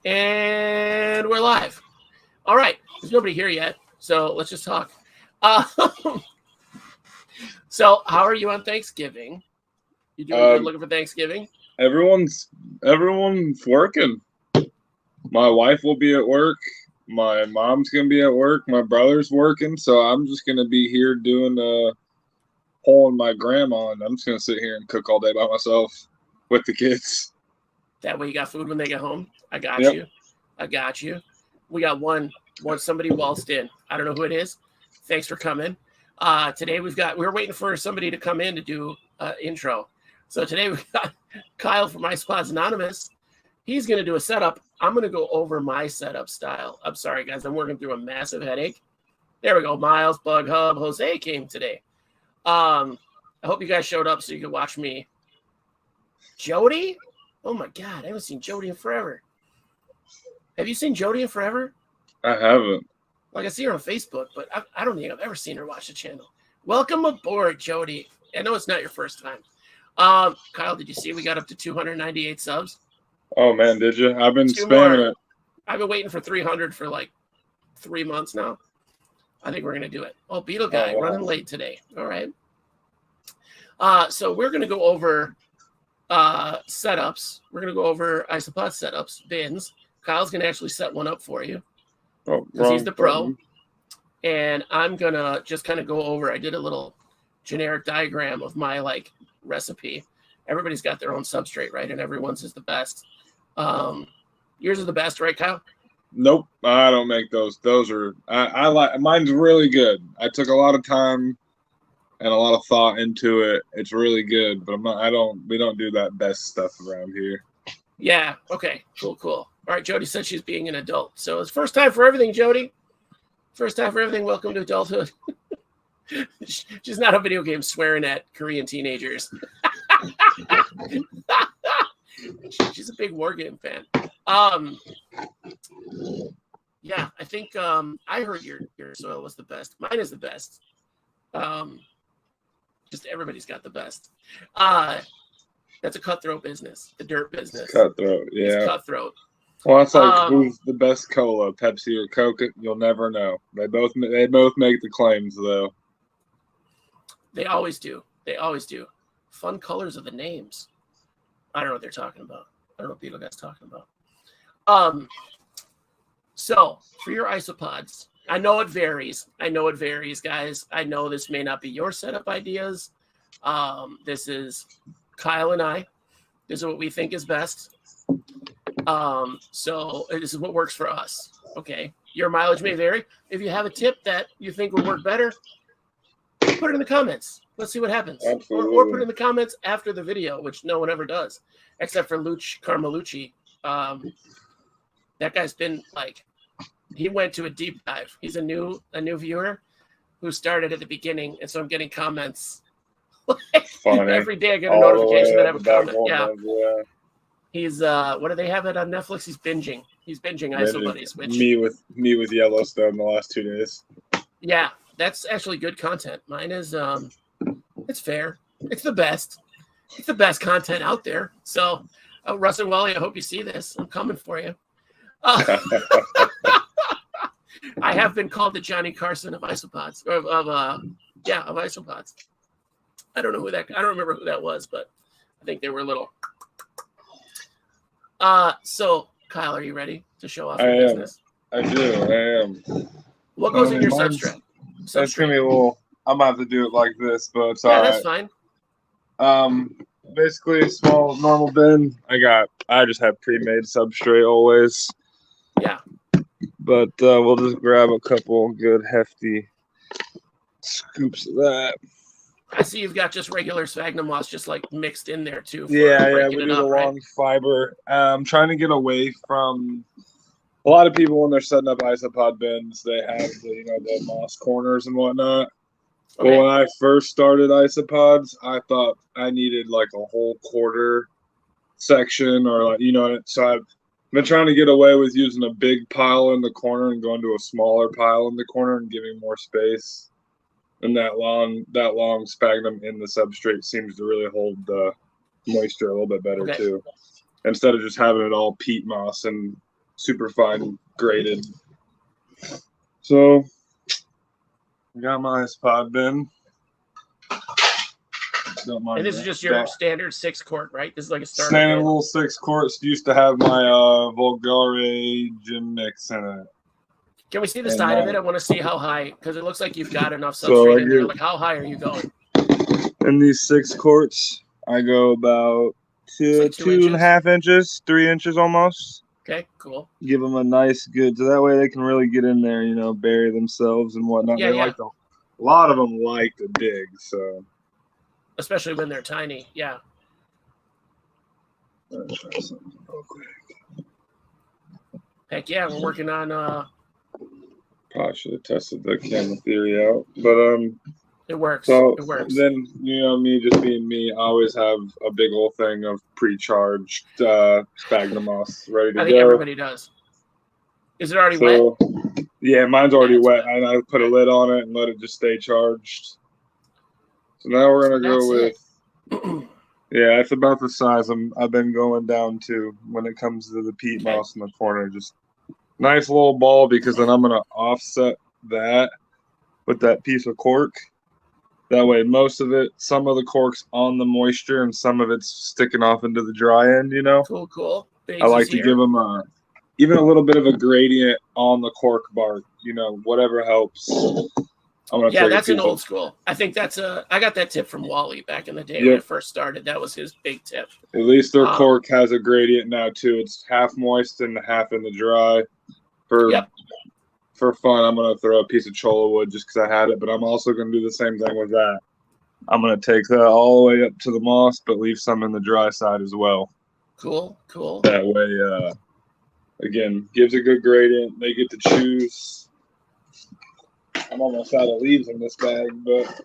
And we're live. All right. There's nobody here yet, so let's just talk. So how are you on Thanksgiving? You doing good looking for Thanksgiving? Everyone's working. My wife will be at work. My mom's going to be at work. My brother's working. So I'm just going to be here doing pulling my grandma, and I'm just going to sit here and cook all day by myself with the kids. That way you got food when they get home. I got Yep. you. I got you. We got one somebody waltzed in. I don't know who it is. Thanks for coming. Today we're waiting for somebody to come in to do intro. So today we got Kyle from Isopods Anonymous. He's going to do a setup. I'm going to go over my setup style. I'm sorry, guys. I'm working through a massive headache. There we go. Miles, Bug Hub, Jose came today. I hope you guys showed up so you could watch me. Jody? Oh, my God. I haven't seen Jody in forever. Have you seen Jody in forever? I haven't. Like, I see her on Facebook, but I don't think I've ever seen her watch the channel. Welcome aboard, Jody. I know it's not your first time. Kyle, did you see we got up to 298 subs? Oh, man, did you? I've been Two spamming more. it. I've been waiting for 300 for like 3 months now. I think we're going to do it. Oh, Beetle Guy, wow. running late today. All right. So we're going to go over setups. We're going to go over Isopod setups, bins. Kyle's going to actually set one up for you because he's the pro. And I'm going to just kind of go over. I did a little generic diagram of my like recipe. Everybody's got their own substrate, right? And everyone's is the best. Yours is the best, right, Kyle? Nope, I don't make those. Those are I like mine's really good. I took a lot of time and a lot of thought into it. It's really good, but we don't do that best stuff around here. Yeah. Okay. Cool. All right. Jody said she's being an adult. So it's first time for everything, Jody. First time for everything. Welcome to adulthood. She's not a video game swearing at Korean teenagers. She's a big war game fan. Yeah, I think I heard your soil was the best. Mine is the best. Just everybody's got the best. That's a cutthroat business, the dirt business. Cutthroat, yeah. It's cutthroat. Well, it's like who's the best cola, Pepsi or Coke? You'll never know. They both make the claims though. They always do. Fun colors of the names. I don't know what they're talking about. I don't know what Beetle Guy's talking about. So for your isopods, I know it varies, guys. I know this may not be your setup ideas. This is Kyle and I. This is what we think is best. So this is what works for us. Okay. Your mileage may vary. If you have a tip that you think would work better, put it in the comments. Let's see what happens. Or put it in the comments after the video, which no one ever does, except for Luch Carmelucci. That guy's been like, he went to a deep dive. He's a new viewer who started at the beginning, and so I'm getting comments. Every day I get a notification that I have a comment. Yeah. He's what do they have it on Netflix? He's binging Isobuddies, which me with Yellowstone the last 2 days. Yeah, that's actually good content. Mine is it's fair. It's the best. It's the best content out there. So Russell Wally, I hope you see this. I'm coming for you. I have been called the Johnny Carson of Isopods, of Isopods. I don't remember who that was, but I think they were little. So Kyle, are you ready to show off your business? I am. What goes in your substrate? That's gonna be a little. I'm about to do it like this, but it's all right. That's fine. Basically a small normal bin. I just have pre-made substrate always. Yeah. But we'll just grab a couple good hefty scoops of that. I see you've got just regular sphagnum moss just like mixed in there too. Yeah, we do the long fiber. I'm trying to get away from a lot of people when they're setting up isopod bins, they have the moss corners and whatnot. Okay. But when I first started isopods, I thought I needed like a whole quarter section or so I've been trying to get away with using a big pile in the corner and going to a smaller pile in the corner and giving more space. And that long sphagnum in the substrate seems to really hold the moisture a little bit better too. Instead of just having it all peat moss and super fine graded. So I got my Isopod bin. And this is just your standard 6-quart, right? This is like a starter. Standard little 6 quarts. Used to have my Vulgare gym mix in it. Can we see the side of it? I want to see how high, because it looks like you've got enough substrate in there. Like, how high are you going? In these 6 quarts, I go about like 2.5 inches, 3 inches almost. Okay, cool. Give them a nice good, so that way they can really get in there, you know, bury themselves and whatnot. Yeah, a lot of them like to dig, so. Especially when they're tiny, yeah. Heck yeah, we're working on Probably should have tested the camera theory out, but it works. So it works. Then, you know, me just being me, I always have a big old thing of pre-charged sphagnum moss ready to go. I think everybody does. Is it already wet? Yeah, mine's already wet, and I put a lid on it and let it just stay charged. So now we're gonna go with yeah, it's about the size I've been going down to when it comes to the peat moss in the corner. Just nice little ball, because then I'm gonna offset that with that piece of cork. That way, some of the cork's on the moisture and some of it's sticking off into the dry end, you know? Cool. I like to give them even a little bit of a gradient on the cork bark, you know, whatever helps. That's an old school. I think I got that tip from Wally back in the day when I first started. That was his big tip. At least their cork has a gradient now, too. It's half moist and half in the dry. For fun, I'm going to throw a piece of cholla wood just because I had it, but I'm also going to do the same thing with that. I'm going to take that all the way up to the moss, but leave some in the dry side as well. Cool. That way, again, gives a good gradient. They get to choose. I'm almost out of leaves in this bag, but...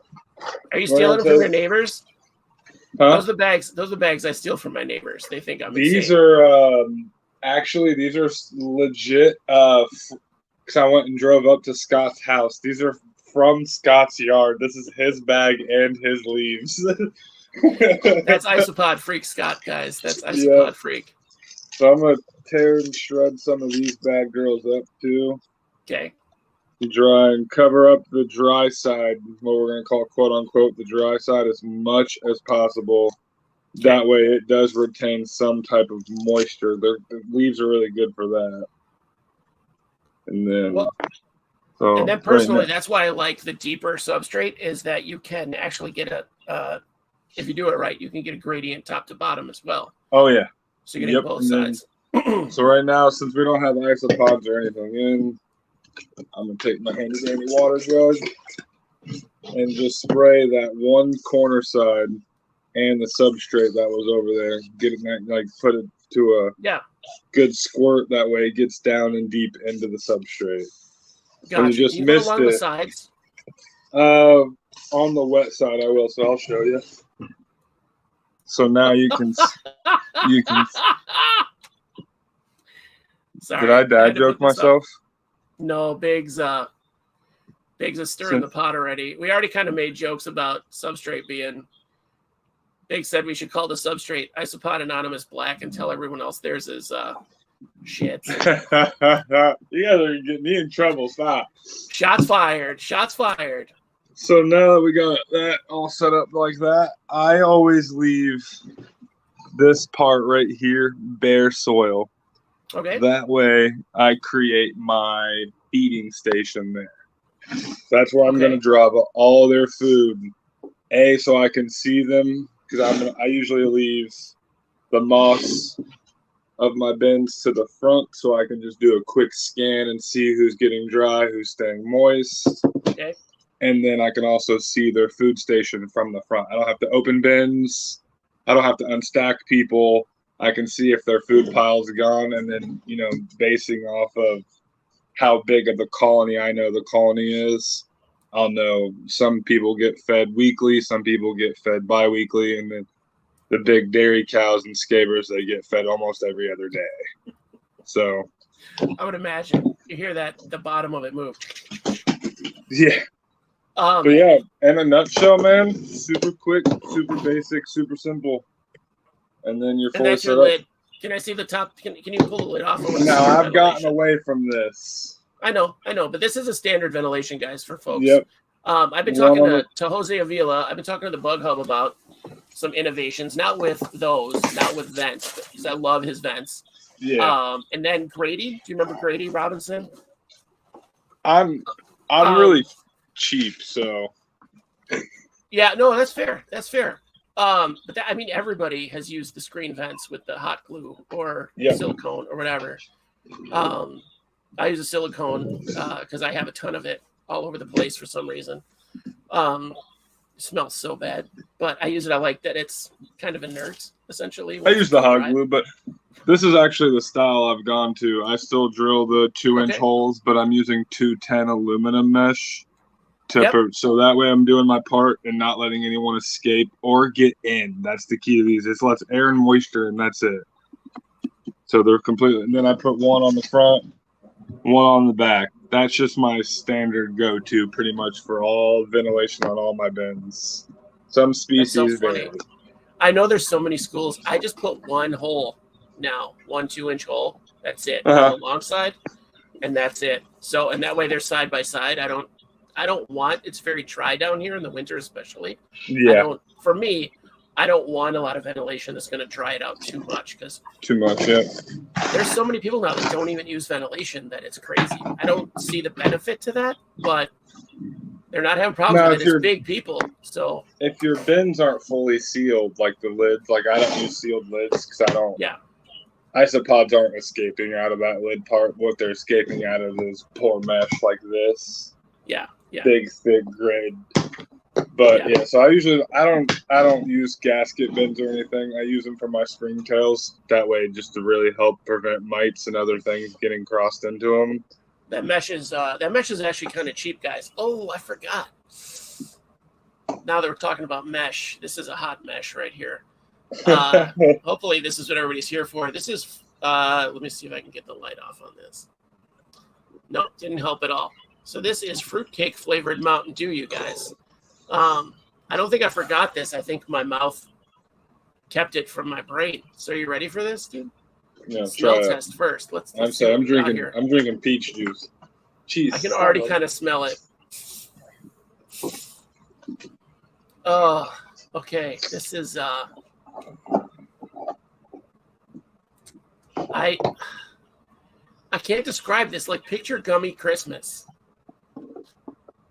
Are you stealing them from your neighbors? Huh? Those are the bags I steal from my neighbors. They think I'm insane. These are, actually, these are legit, because I went and drove up to Scott's house. These are from Scott's yard. This is his bag and his leaves. That's Isopod Freak Scott, guys. That's Isopod Freak. So I'm going to tear and shred some of these bad girls up, too. Okay. Dry and cover up the dry side, what we're going to call, quote-unquote, the dry side as much as possible. That way it does retain some type of moisture. The leaves are really good for that. And then, personally, that's why I like the deeper substrate, is that you can actually get if you do it right, you can get a gradient top to bottom as well. Oh, yeah. So you're getting both sides. So right now, since we don't have isopods or anything in, I'm going to take my handy dandy water jug and just spray that one corner side and the substrate that was over there. Get it, put it to a good squirt. That way it gets down and deep into the substrate. Gotcha. You just missed along the sides? On the wet side I will, so I'll show you. So now you can Sorry, did I dad joke myself? No, Biggs is stirring the pot already. We already kind of made jokes about substrate being. Biggs said we should call the substrate Isopod Anonymous Black and tell everyone else theirs is shit. You guys are getting me in trouble. Stop. Shots fired. Shots fired. So now that we got that all set up like that, I always leave this part right here bare soil. Okay. That way I create my feeding station there. That's where I'm going to drop all their food. So I can see them, because I usually leave the moss of my bins to the front so I can just do a quick scan and see who's getting dry, who's staying moist. Okay. And then I can also see their food station from the front. I don't have to open bins. I don't have to unstack people. I can see if their food pile's gone, and then, basing off of how big of the colony I know the colony is, I'll know some people get fed weekly, some people get fed bi-weekly, and then the big dairy cows and scabers, they get fed almost every other day. So I would imagine you hear that the bottom of it move. Yeah. But yeah, in a nutshell, man, super quick, super basic, super simple. And then you're full set up. Can I see the top? Can you pull the lid off? No, I've gotten away from this. I know, but this is a standard ventilation, guys, for folks. Yep. I've been talking to Jose Avila. I've been talking to the Bug Hub about some innovations, not with vents, because I love his vents. Yeah. And then Grady, do you remember Grady Robinson? I'm really cheap, so. Yeah, no, that's fair. That's fair. But I mean, everybody has used the screen vents with the hot glue or silicone or whatever. I use a silicone because I have a ton of it all over the place for some reason. It smells so bad, but I use it. I like that it's kind of inert, essentially. I use the hot glue, but this is actually the style I've gone to. I still drill the 2-inch holes, but I'm using 210 aluminum mesh. So that way I'm doing my part and not letting anyone escape or get in. That's the key to these. It lets air and moisture, and that's it. So they're completely. And then I put one on the front, one on the back. That's just my standard go-to pretty much for all ventilation on all my bins. Some species vary. I know there's so many schools. I just put one hole now, 1 2-inch hole. That's it on the long side, and that's it. So, and that way they're side by side. I don't want, it's very dry down here in the winter, especially. Yeah. For me, I don't want a lot of ventilation that's going to dry it out too much. Yeah. There's so many people now that don't even use ventilation that it's crazy. I don't see the benefit to that, but they're not having problems with it. It's big people. So if your bins aren't fully sealed, like the lids, like I don't use sealed lids because I don't. Yeah. Isopods aren't escaping out of that lid part. What they're escaping out of is poor mesh like this. Yeah. Big, thick grade. But so I don't use gasket bins or anything. I use them for my springtails. That way, just to really help prevent mites and other things getting crossed into them. That mesh is actually kind of cheap, guys. Oh, I forgot. Now that we're talking about mesh, this is a hot mesh right here. Hopefully, this is what everybody's here for. This is. Let me see if I can get the light off on this. No, didn't help at all. So this is fruitcake flavored Mountain Dew, you guys. I don't think I forgot this. I think my mouth kept it from my brain. So are you ready for this, dude? Yeah, smell test first. Let's I'm drinking peach juice. Jeez, I can already kind of smell it. Oh, okay. This is I can't describe this. Like, picture gummy Christmas.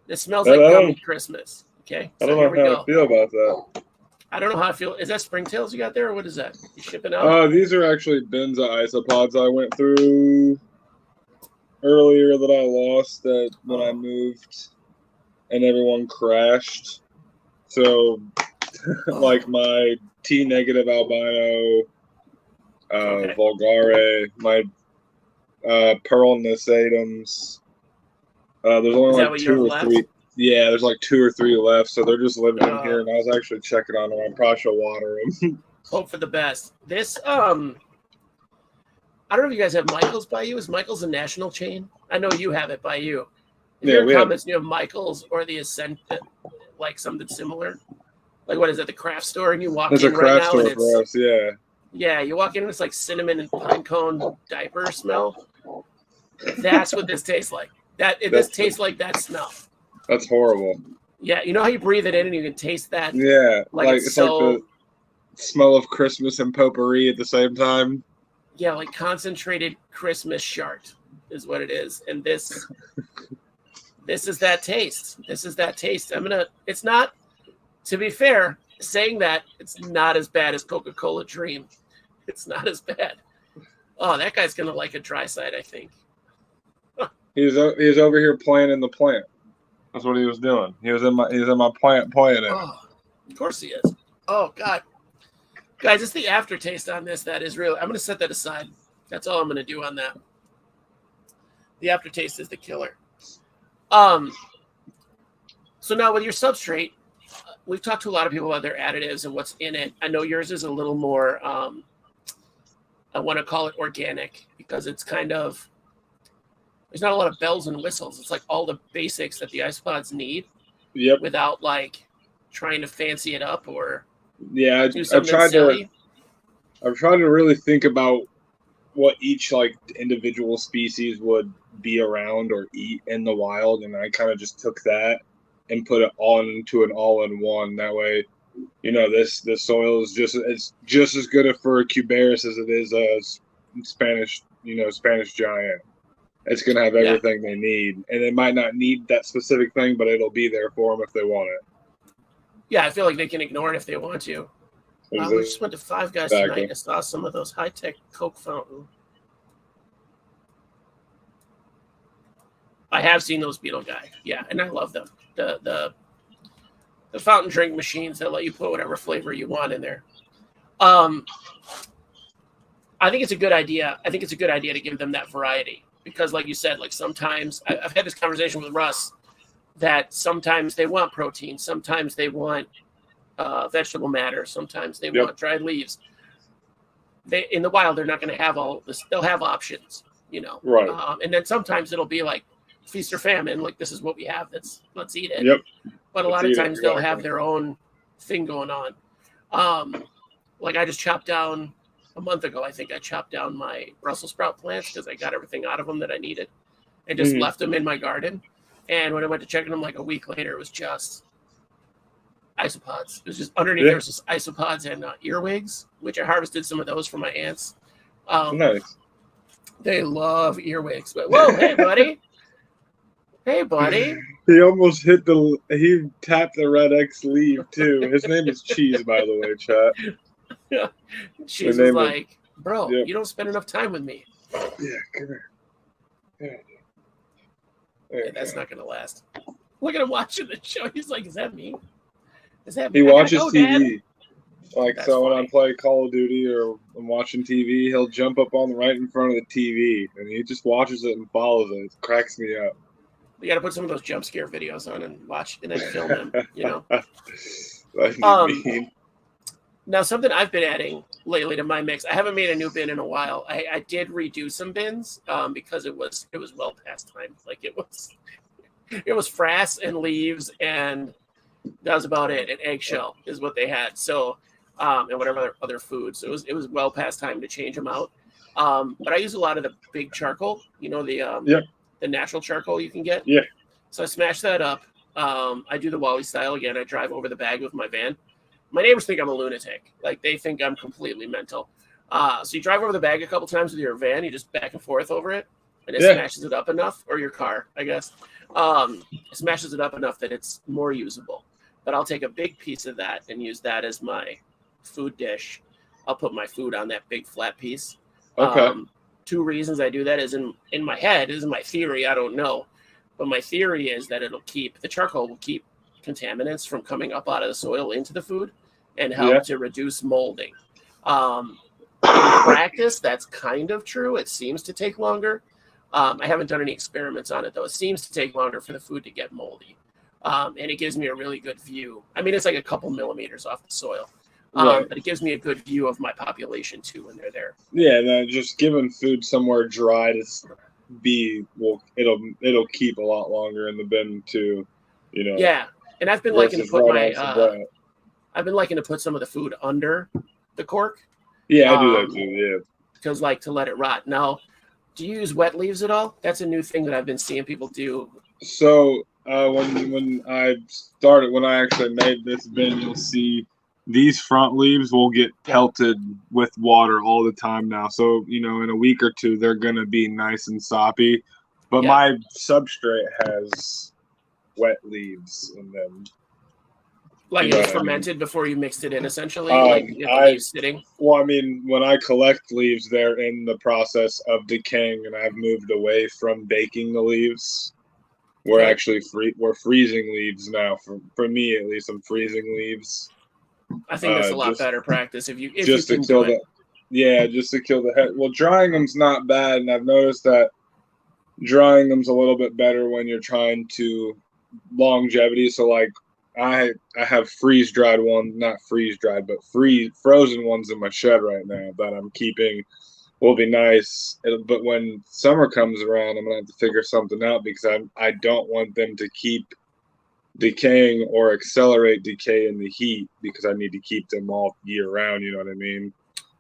It smells like gummy Christmas. Okay. I don't know how I feel about that. I don't know how I feel. Is that Springtails you got there, or what is that? You shipping out? These are actually bins of Isopods I went through earlier that I lost when I moved, and everyone crashed. So, like my T negative albino, vulgare, my pearl nasatums. There's only like 2 or 3. Yeah, there's like 2 or 3 left, so they're just living in here. And I was actually checking on them. I probably should water them. Hope for the best. This, I don't know if you guys have Michael's by you. Is Michael's a national chain? I know you have it by you. If you're in comments, you have Michael's or the Ascent, like something similar. Like, what is it? The craft store, and you walk in right now, and it's for us, yeah. Yeah, you walk in and it's like cinnamon and pine cone diaper smell. That's what this tastes like. This tastes like that smell. That's horrible. Yeah, you know how you breathe it in and you can taste that? Yeah, like it's like the smell of Christmas and potpourri at the same time. Yeah, like concentrated Christmas shart is what it is. And this is that taste. This is that taste. It's not, to be fair, saying that, it's not as bad as Coca-Cola Dream. It's not as bad. Oh, that guy's gonna like a dry side, I think. He was over here playing in the plant. That's what he was doing. He was in my plant playing it. Oh, of course he is. Oh God, guys, it's the aftertaste on this that is real. I'm gonna set that aside. That's all I'm gonna do on that. The aftertaste is the killer. So now with your substrate, we've talked to a lot of people about their additives and what's in it. I know yours is a little more, I want to call it organic, because it's kind of, there's not a lot of bells and whistles. It's like all the basics that the Isopods need. Yep. Without like trying to fancy it up or do something I tried silly. I'm trying to really think about what each like individual species would be around or eat in the wild, and I kind of just took that and put it all into an all-in-one. That way, you know, this soil is just as good for a cubaris as it is a Spanish giant. It's gonna have everything they need, and they might not need that specific thing, but it'll be there for them if they want it. Yeah, I feel like they can ignore it if they want to. We just went to Five Guys tonight. I saw some of those high-tech Coke fountain. I have seen those Beetle guy. Yeah, and I love them. The fountain drink machines that let you put whatever flavor you want in there. I think it's a good idea. I think it's a good idea to give them that variety because, like you said, like sometimes I've had this conversation with Russ that sometimes they want protein, sometimes they want vegetable matter, sometimes they want dried leaves. They in the wild, they're not going to have all of this. They'll have options, you know. Right. And then sometimes it'll be like feast or famine. Like this is what we have. Let's eat it. Yep. But a lot of times they'll have their own thing going on. Like I just chopped down a month ago. I think I chopped down my Brussels sprout plants because I got everything out of them that I needed, and just left them in my garden. And when I went to check them like a week later, it was just isopods. It was just underneath there was just isopods and earwigs, which I harvested some of those for my aunts. Nice. They love earwigs. But whoa, hey buddy. Hey buddy. He tapped the red X leaf too. His name is Cheese, by the way, chat. Yeah. Cheese was like, bro, you don't spend enough time with me. Yeah, come here. Yeah, that's not gonna last. Look at him watching the show. He's like, is that me? Is that me? He watches TV. Dad? Like, that's so funny. When I play Call of Duty or I'm watching TV, he'll jump up on right in front of the TV and he just watches it and follows it. It cracks me up. You got to put some of those jump scare videos on and watch and then film them, you know. Now, something I've been adding lately to my mix, I haven't made a new bin in a while. I did redo some bins because it was well past time. Like it was frass and leaves, and that was about it. And eggshell is what they had. So, and whatever other food. So it was well past time to change them out. But I use a lot of the big charcoal. You know the natural charcoal you can get. Yeah. So I smash that up. I do the Wally style again. I drive over the bag with my van. My neighbors think I'm a lunatic. Like they think I'm completely mental. So you drive over the bag a couple times with your van. You just back and forth over it, and it smashes it up enough, or your car, I guess. It smashes it up enough that it's more usable. But I'll take a big piece of that and use that as my food dish. I'll put my food on that big flat piece. Okay. Two reasons I do that is in my head. This is my theory. I don't know. But my theory is that the charcoal will keep contaminants from coming up out of the soil into the food and help to reduce molding. In practice, that's kind of true. It seems to take longer. I haven't done any experiments on it, though. It seems to take longer for the food to get moldy. And it gives me a really good view. I mean, it's like a couple millimeters off the soil. But it gives me a good view of my population, too, when they're there. Yeah, no, just giving food somewhere dry it'll keep a lot longer in the bin, too. You know. Yeah, and I've been liking to put I've been liking to put some of the food under the cork. Yeah, I do that too. Yeah, because to let it rot. Now, do you use wet leaves at all? That's a new thing that I've been seeing people do. So when I actually made this bin, you'll see these front leaves will get pelted with water all the time now. So in a week or two, they're gonna be nice and soppy. But my substrate has wet leaves in them. Like it was fermented before you mixed it in, essentially? Like you have the leaves sitting? Well, I mean, when I collect leaves, they're in the process of decaying, and I've moved away from baking the leaves. We're actually we're freezing leaves now. For me, at least, I'm freezing leaves. I think that's a lot better practice if you just can to kill do it. just to kill the head. Well, drying them's not bad, and I've noticed that drying them's a little bit better when you're trying to longevity. So like I have freeze dried ones, not freeze dried, but frozen ones in my shed right now that I'm keeping. Will be nice, but when summer comes around, I'm gonna have to figure something out because I don't want them to keep decaying or accelerate decay in the heat because I need to keep them all year round. You know what I mean?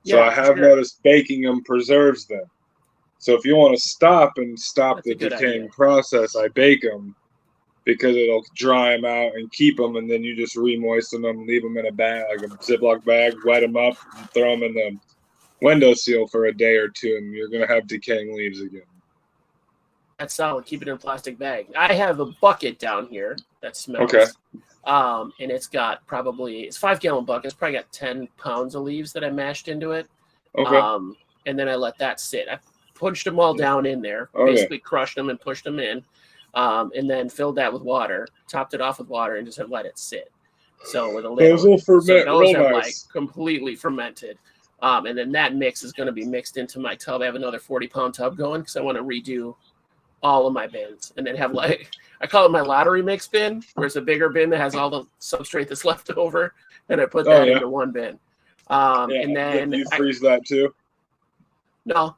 So I have noticed baking them preserves them. So if you want to stop the decaying process, I bake them because it'll dry them out and keep them, and then you just re-moisten them, leave them in a bag, like a Ziploc bag, wet them up, and throw them in the windowsill for a day or two, and you're going to have decaying leaves again. That's solid. Keep it in a plastic bag. I have a bucket down here that smells. Okay. And it's got it's 5-gallon bucket. It's probably got 10 pounds of leaves that I mashed into it. Okay. And then I let that sit. I punched them all down in there, basically crushed them and pushed them in, and then filled that with water, topped it off with water, and just have let it sit. So with a lid, those will ferment those real have nice. Completely fermented. And then that mix is going to be mixed into my tub. I have another 40-pound tub going because I want to redo all of my bins, and then have I call it my lottery mix bin, where it's a bigger bin that has all the substrate that's left over, and I put that into one bin. And then you freeze that too? No,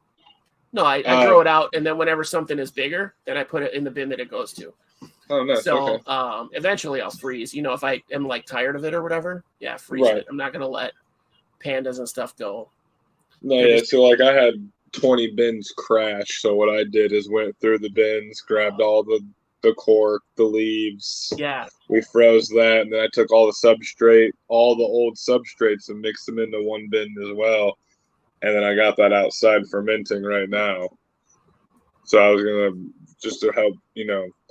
I throw it out, and then whenever something is bigger, then I put it in the bin that it goes to. Oh, nice. So eventually I'll freeze. If I am tired of it or whatever, freeze it. I'm not gonna let pandas and stuff go. No, so I had 20 bins crash. So what I did is went through the bins, grabbed all the cork, the leaves. Yeah. We froze that, and then I took all the substrate, all the old substrates, and mixed them into one bin as well. And then I got that outside fermenting right now. So I was gonna just to help,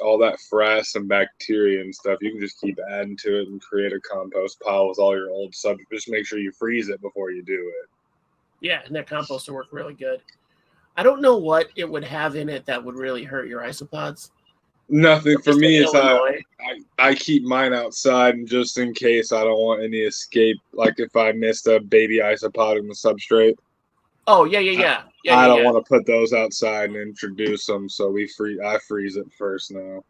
all that frass and bacteria and stuff. You can just keep adding to it and create a compost pile with all your old substrate. Just make sure you freeze it before you do it. Yeah, and that compost will work really good. I don't know what it would have in it that would really hurt your isopods. Nothing for me. Is I keep mine outside, and just in case I don't want any escape. Like if I missed a baby isopod in the substrate. Oh yeah. I don't want to put those outside and introduce them, so I freeze it first now.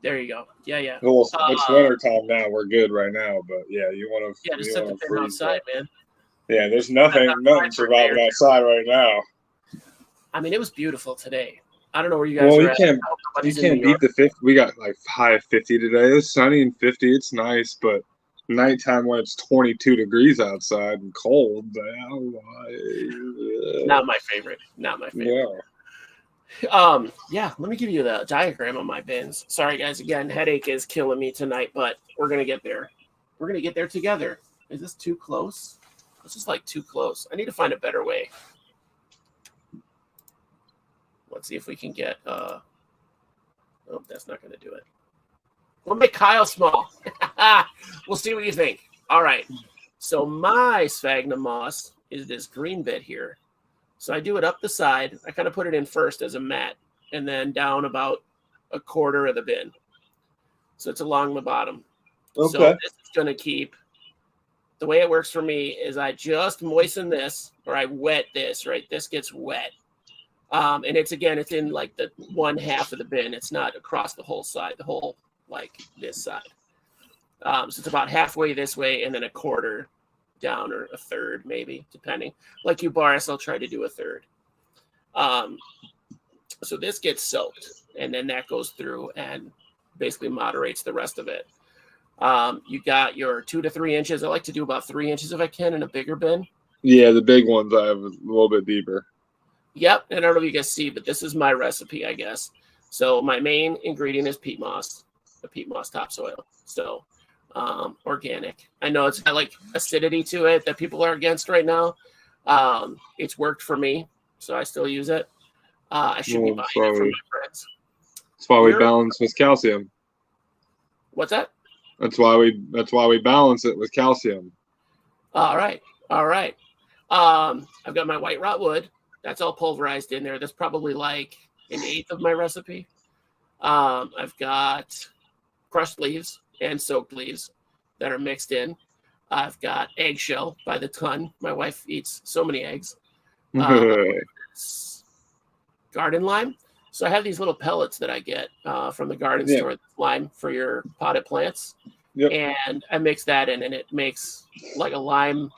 There you go. Yeah. Well, it's winter time now. We're good right now, but you want to. Just set the bin outside, man. Yeah, there's nothing surviving outside right now. I mean, it was beautiful today. I don't know where you guys are at. You can't beat the 50. We got high of 50 today. It was sunny and 50. It's nice, but nighttime when it's 22 degrees outside and cold. Not my favorite. Yeah. Let me give you the diagram of my bins. Sorry, guys. Again, headache is killing me tonight, but we're going to get there. We're going to get there together. Is this too close? This is too close. I need to find a better way. Let's see if we can get oh, that's not going to do it. We'll make Kyle small. We'll see what you think. All right. So my sphagnum moss is this green bit here. So I do it up the side. I kind of put it in first as a mat, and then down about a quarter of the bin. So it's along the bottom. Okay. So this is going to keep. The way it works for me is I just moisten this, or I wet this, right? This gets wet. And it's in the one half of the bin. It's not across the whole side, this side. So it's about halfway this way and then a quarter down, or a third maybe, depending. Like you, Boris, I'll try to do a third. So this gets soaked, and then that goes through and basically moderates the rest of it. You got your 2 to 3 inches. I like to do about 3 inches if I can in a bigger bin. Yeah, the big ones I have a little bit deeper. Yep, and I don't know if you guys see, but this is my recipe, I guess. So my main ingredient is peat moss, the peat moss topsoil. So organic. I know it's got acidity to it that people are against right now. It's worked for me, so I still use it. I should be buying it from my friends. That's why we balance with calcium. What's that? That's why we balance it with calcium. All right. I've got my white wrought wood. That's all pulverized in there. That's probably an eighth of my recipe. I've got crushed leaves and soaked leaves that are mixed in. I've got eggshell by the ton. My wife eats so many eggs. Garden lime. So I have these little pellets that I get from the garden store, lime for your potted plants. Yep. And I mix that in, and it makes a lime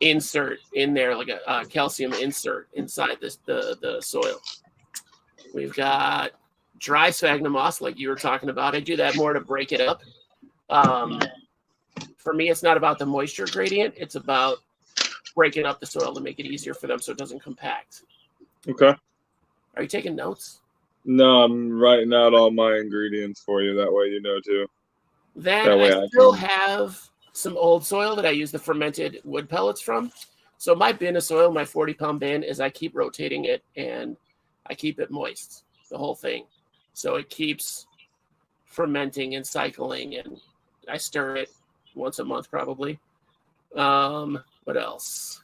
insert in there, like a calcium insert inside the soil. We've got dry sphagnum moss, like you were talking about. I do that more to break it up. For me, it's not about the moisture gradient. It's about breaking up the soil to make it easier for them so it doesn't compact. Okay. Are you taking notes? No, I'm writing out all my ingredients for you. That way you know too. Then I still have some old soil that I use the fermented wood pellets from. So my bin of soil, my 40-pound bin, is I keep rotating it and I keep it moist, the whole thing. So it keeps fermenting and cycling, and I stir it once a month probably. What else?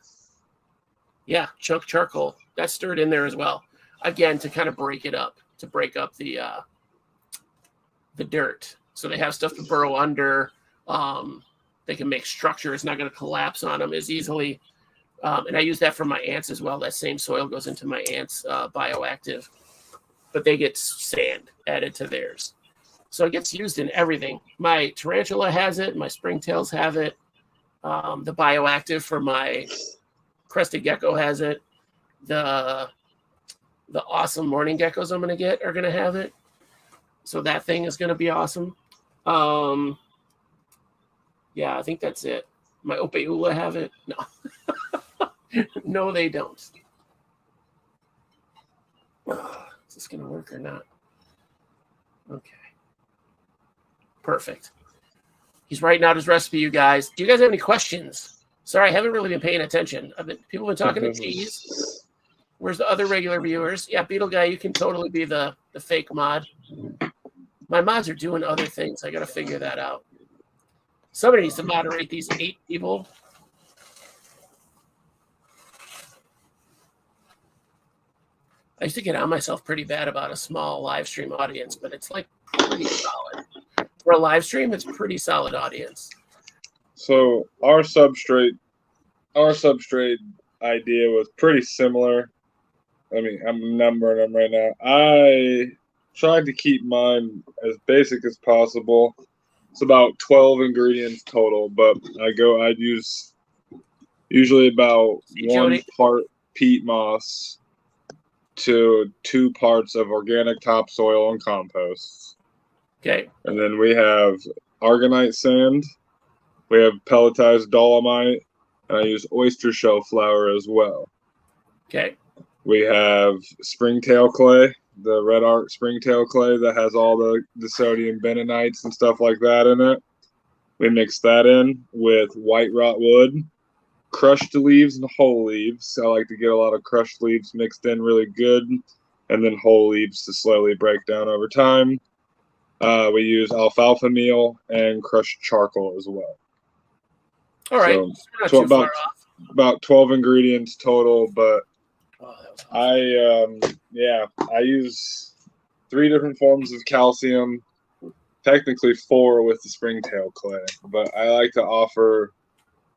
Yeah, chunk charcoal. That's stirred in there as well. Again, to kind of break it up, to break up the dirt. So they have stuff to burrow under. They can make structure. It's not going to collapse on them as easily. And I use that for my ants as well. That same soil goes into my ants' bioactive. But they get sand added to theirs. So it gets used in everything. My tarantula has it. My springtails have it. The bioactive for my crested gecko has it. The awesome morning geckos I'm going to get are going to have it. So that thing is going to be awesome. Yeah, I think that's it. My Opeula have it. No. No, they don't. Is this going to work or not? Okay. Perfect. He's writing out his recipe, you guys. Do you guys have any questions? Sorry, I haven't really been paying attention. People have been talking to Tees. Where's the other regular viewers? Yeah, Beetle Guy, you can totally be the fake mod. My mods are doing other things. I got to figure that out. Somebody needs to moderate these 8 people. I used to get on myself pretty bad about a small live stream audience, but it's like pretty solid. For a live stream, it's pretty solid audience. So our substrate idea was pretty similar. I mean, I'm numbering them right now. I tried to keep mine as basic as possible. It's about 12 ingredients total, but I'd use usually about 1 part peat moss to 2 parts of organic topsoil and compost. Okay. And then we have argonite sand. We have pelletized dolomite, and I use oyster shell flour as well. Okay. We have springtail clay, the red arc springtail clay that has all the sodium bennonites and stuff like that in it. We mix that in with white rot wood, crushed leaves and whole leaves. I like to get a lot of crushed leaves mixed in really good, and then whole leaves to slowly break down over time. We use alfalfa meal and crushed charcoal as well. All right. So about 12 ingredients total, but I use 3 different forms of calcium, technically 4 with the springtail clay, but I like to offer.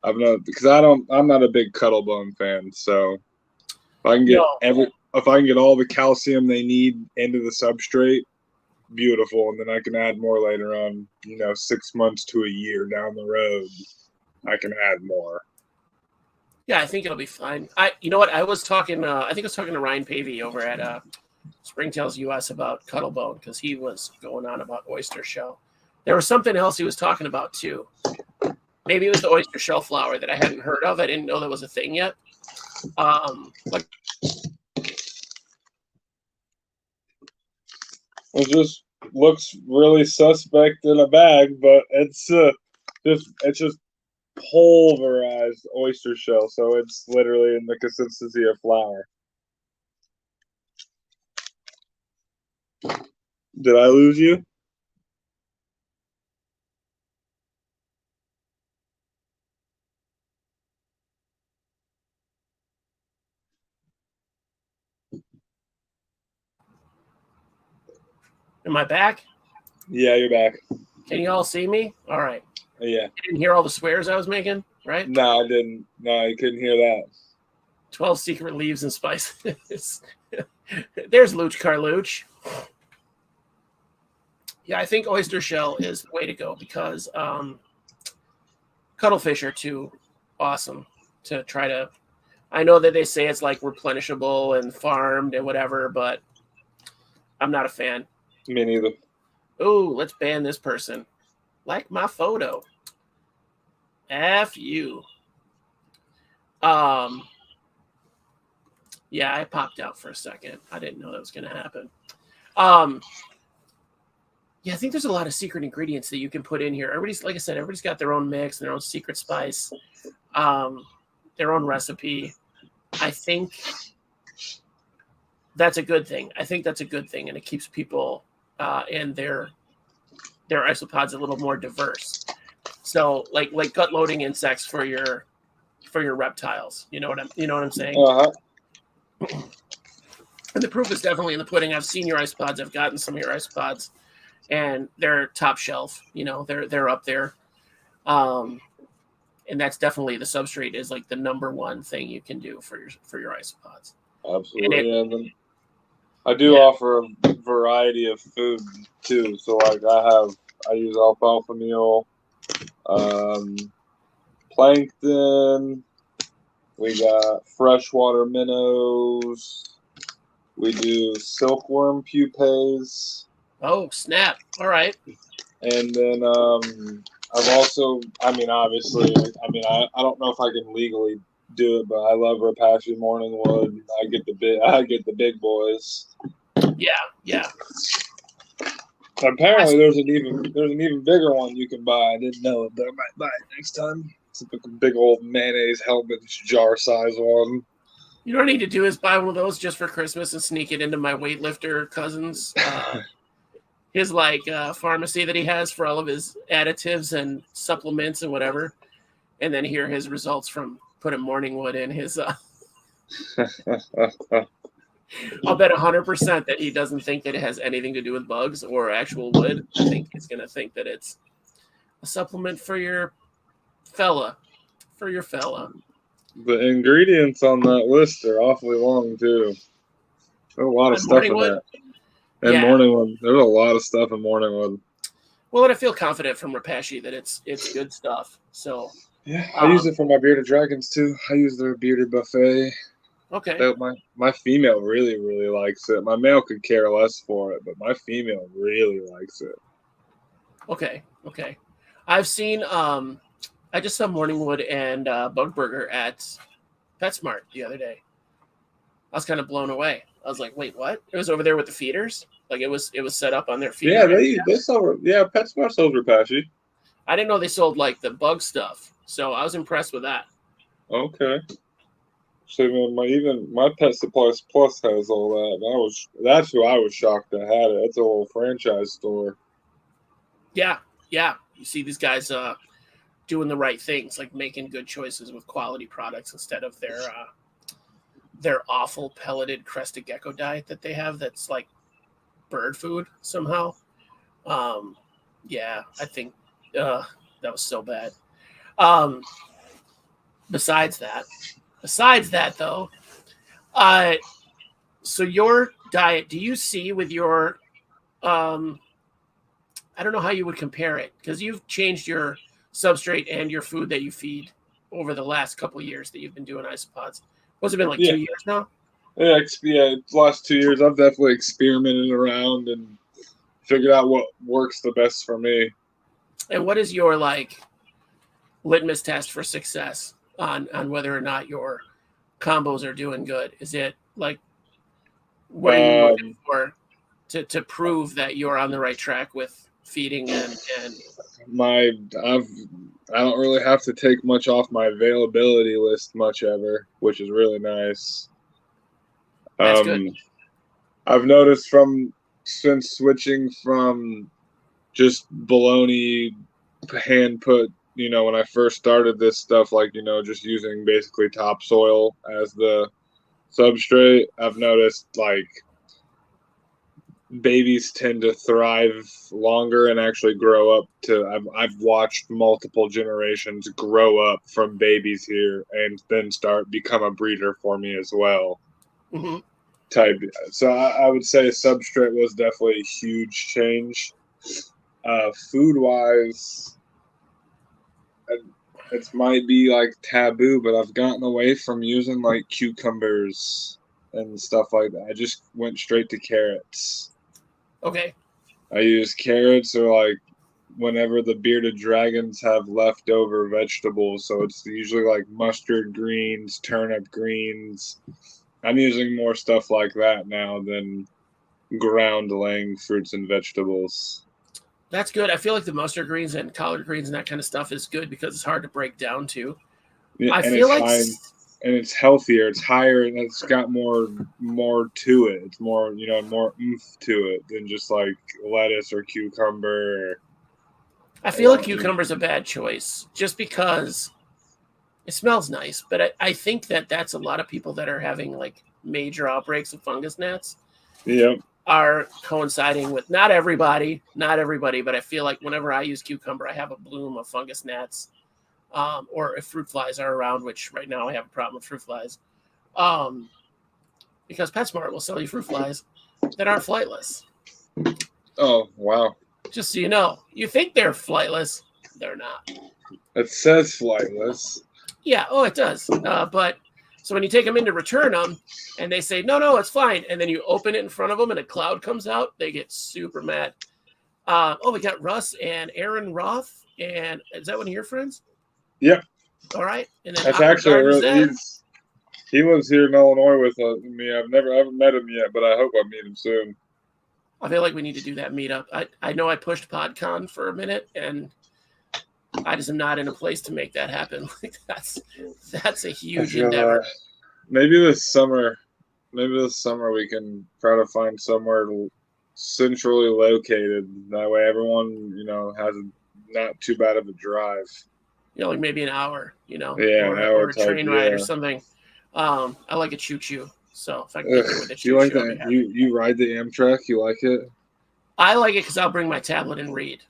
I'm not a big Cuttlebone fan, so if I can get all the calcium they need into the substrate, beautiful, and then I can add more later on. 6 months to a year down the road, I can add more. Yeah, I think it'll be fine. You know what? I was talking. I think I was talking to Ryan Pavey over at Springtails US about Cuttlebone because he was going on about oyster shell. There was something else he was talking about too. Maybe it was the oyster shell flour that I hadn't heard of. I didn't know that was a thing yet. It just looks really suspect in a bag, but it's just pulverized oyster shell, so it's literally in the consistency of flour. Did I lose you? Am I back? Yeah, you're back. Can you all see me? All right. Yeah. You didn't hear all the swears I was making, right? No, I didn't. No, you couldn't hear that. 12 secret leaves and spices. There's Luch Carluch. Yeah, I think oyster shell is the way to go because cuttlefish are too awesome to try to. I know that they say it's like replenishable and farmed and whatever, but I'm not a fan. Me neither. Ooh, let's ban this person. Like my photo. F you. Yeah, I popped out for a second. I didn't know that was going to happen. Yeah, I think there's a lot of secret ingredients that you can put in here. Everybody's, like I said, everybody's got their own mix, their own secret spice, their own recipe. I think that's a good thing. And it keeps people and their isopods a little more diverse. So, like gut loading insects for your reptiles. You know what I'm saying? Uh-huh. And the proof is definitely in the pudding. I've seen your isopods. I've gotten some of your isopods, and they're top shelf. They're up there. And that's definitely, the substrate is like the number one thing you can do for your isopods. Absolutely. And then I do offer a variety of food too. So like I use alfalfa meal, plankton. We got freshwater minnows. We do silkworm pupaes. Oh, snap. All right. And then I've also, obviously, I don't know if I can legally do it, but I love Rapashi Morningwood. I get the big boys. Yeah. Apparently, there's an even bigger one you can buy. I didn't know it, but I might buy it next time. It's a big old mayonnaise helmet jar size one. You know what I need to do is buy one of those just for Christmas and sneak it into my weightlifter cousin's his pharmacy that he has for all of his additives and supplements and whatever, and then hear his results from putting Morningwood in his. I'll bet 100% that he doesn't think that it has anything to do with bugs or actual wood. I think he's gonna think that it's a supplement for your fella. The ingredients on that list are awfully long too. There's a lot of stuff in that. And Morningwood, there's a lot of stuff in Morningwood. Well, and I feel confident from Rapashi that it's good stuff. So yeah, I use it for my bearded dragons too. I use their bearded buffet. Okay. My female really, really likes it. My male could care less for it, but my female really likes it. Okay. I've seen I just saw Morningwood and Bug Burger at PetSmart the other day. I was kind of blown away. I was like, wait, what? It was over there with the feeders? Like it was set up on their feeder. Yeah, they sell PetSmart sells Rapashi. I didn't know they sold like the bug stuff. So I was impressed with that. Okay. So my Pet Supplies Plus has all that. That's who I was shocked that had it. It's a little franchise store. Yeah. You see these guys doing the right things, like making good choices with quality products instead of their awful pelleted crested gecko diet that they have that's like bird food somehow. I think that was so bad. Besides that though, so your diet, do you see with your I don't know how you would compare it, because you've changed your substrate and your food that you feed over the last couple of years that you've been doing isopods. What's it been, like 2 years now? Yeah, the last 2 years I've definitely experimented around and figured out what works the best for me. And what is your litmus test for success on whether or not your combos are doing good? Is it like, what are you looking for to prove that you're on the right track with feeding and I don't really have to take much off my availability list much ever, which is really nice. That's good. I've noticed since switching from just bologna hand put, when I first started this stuff, just using basically topsoil as the substrate, I've noticed babies tend to thrive longer and actually grow up I've watched multiple generations grow up from babies here and then become a breeder for me as well. Mm-hmm. So I would say substrate was definitely a huge change. Food wise, it might be taboo, but I've gotten away from using cucumbers and stuff like that. I just went straight to carrots. Okay. I use carrots or whenever the bearded dragons have leftover vegetables. So it's usually like mustard greens, turnip greens. I'm using more stuff like that now than ground laying fruits and vegetables. That's good. I feel like the mustard greens and collard greens and that kind of stuff is good because it's hard to break down too. Yeah, I and feel it's like high, and it's healthier. It's higher, and it's got more to it. It's more more oomph to it than just like lettuce or cucumber. I feel like cucumber's a bad choice just because it smells nice, but I think that's a lot of people that are having like major outbreaks of fungus gnats. Yep. Are coinciding with not everybody, but I feel like whenever I use cucumber, I have a bloom of fungus gnats, or if fruit flies are around, which right now I have a problem with fruit flies, because PetSmart will sell you fruit flies that aren't flightless. Oh, wow. Just so you know, you think they're flightless, they're not. It says flightless. Yeah, it does. But so when you take them in to return them, and they say, no, it's fine, and then you open it in front of them and a cloud comes out, they get super mad. We got Russ and Aaron Roth, and is that one of your friends? Yep. All right. And then that's actually he lives here in Illinois with me. I haven't met him yet, but I hope I meet him soon. I feel like we need to do that meetup. I know I pushed PodCon for a minute, and I just am not in a place to make that happen. Like that's a huge endeavor. Maybe this summer we can try to find somewhere centrally located. That way everyone, has not too bad of a drive. Like maybe an hour, Yeah, or a train ride or something. I like a choo-choo. So if I can get there with a choo-choo, you like that? You ride the Amtrak? You like it? I like it because I'll bring my tablet and read,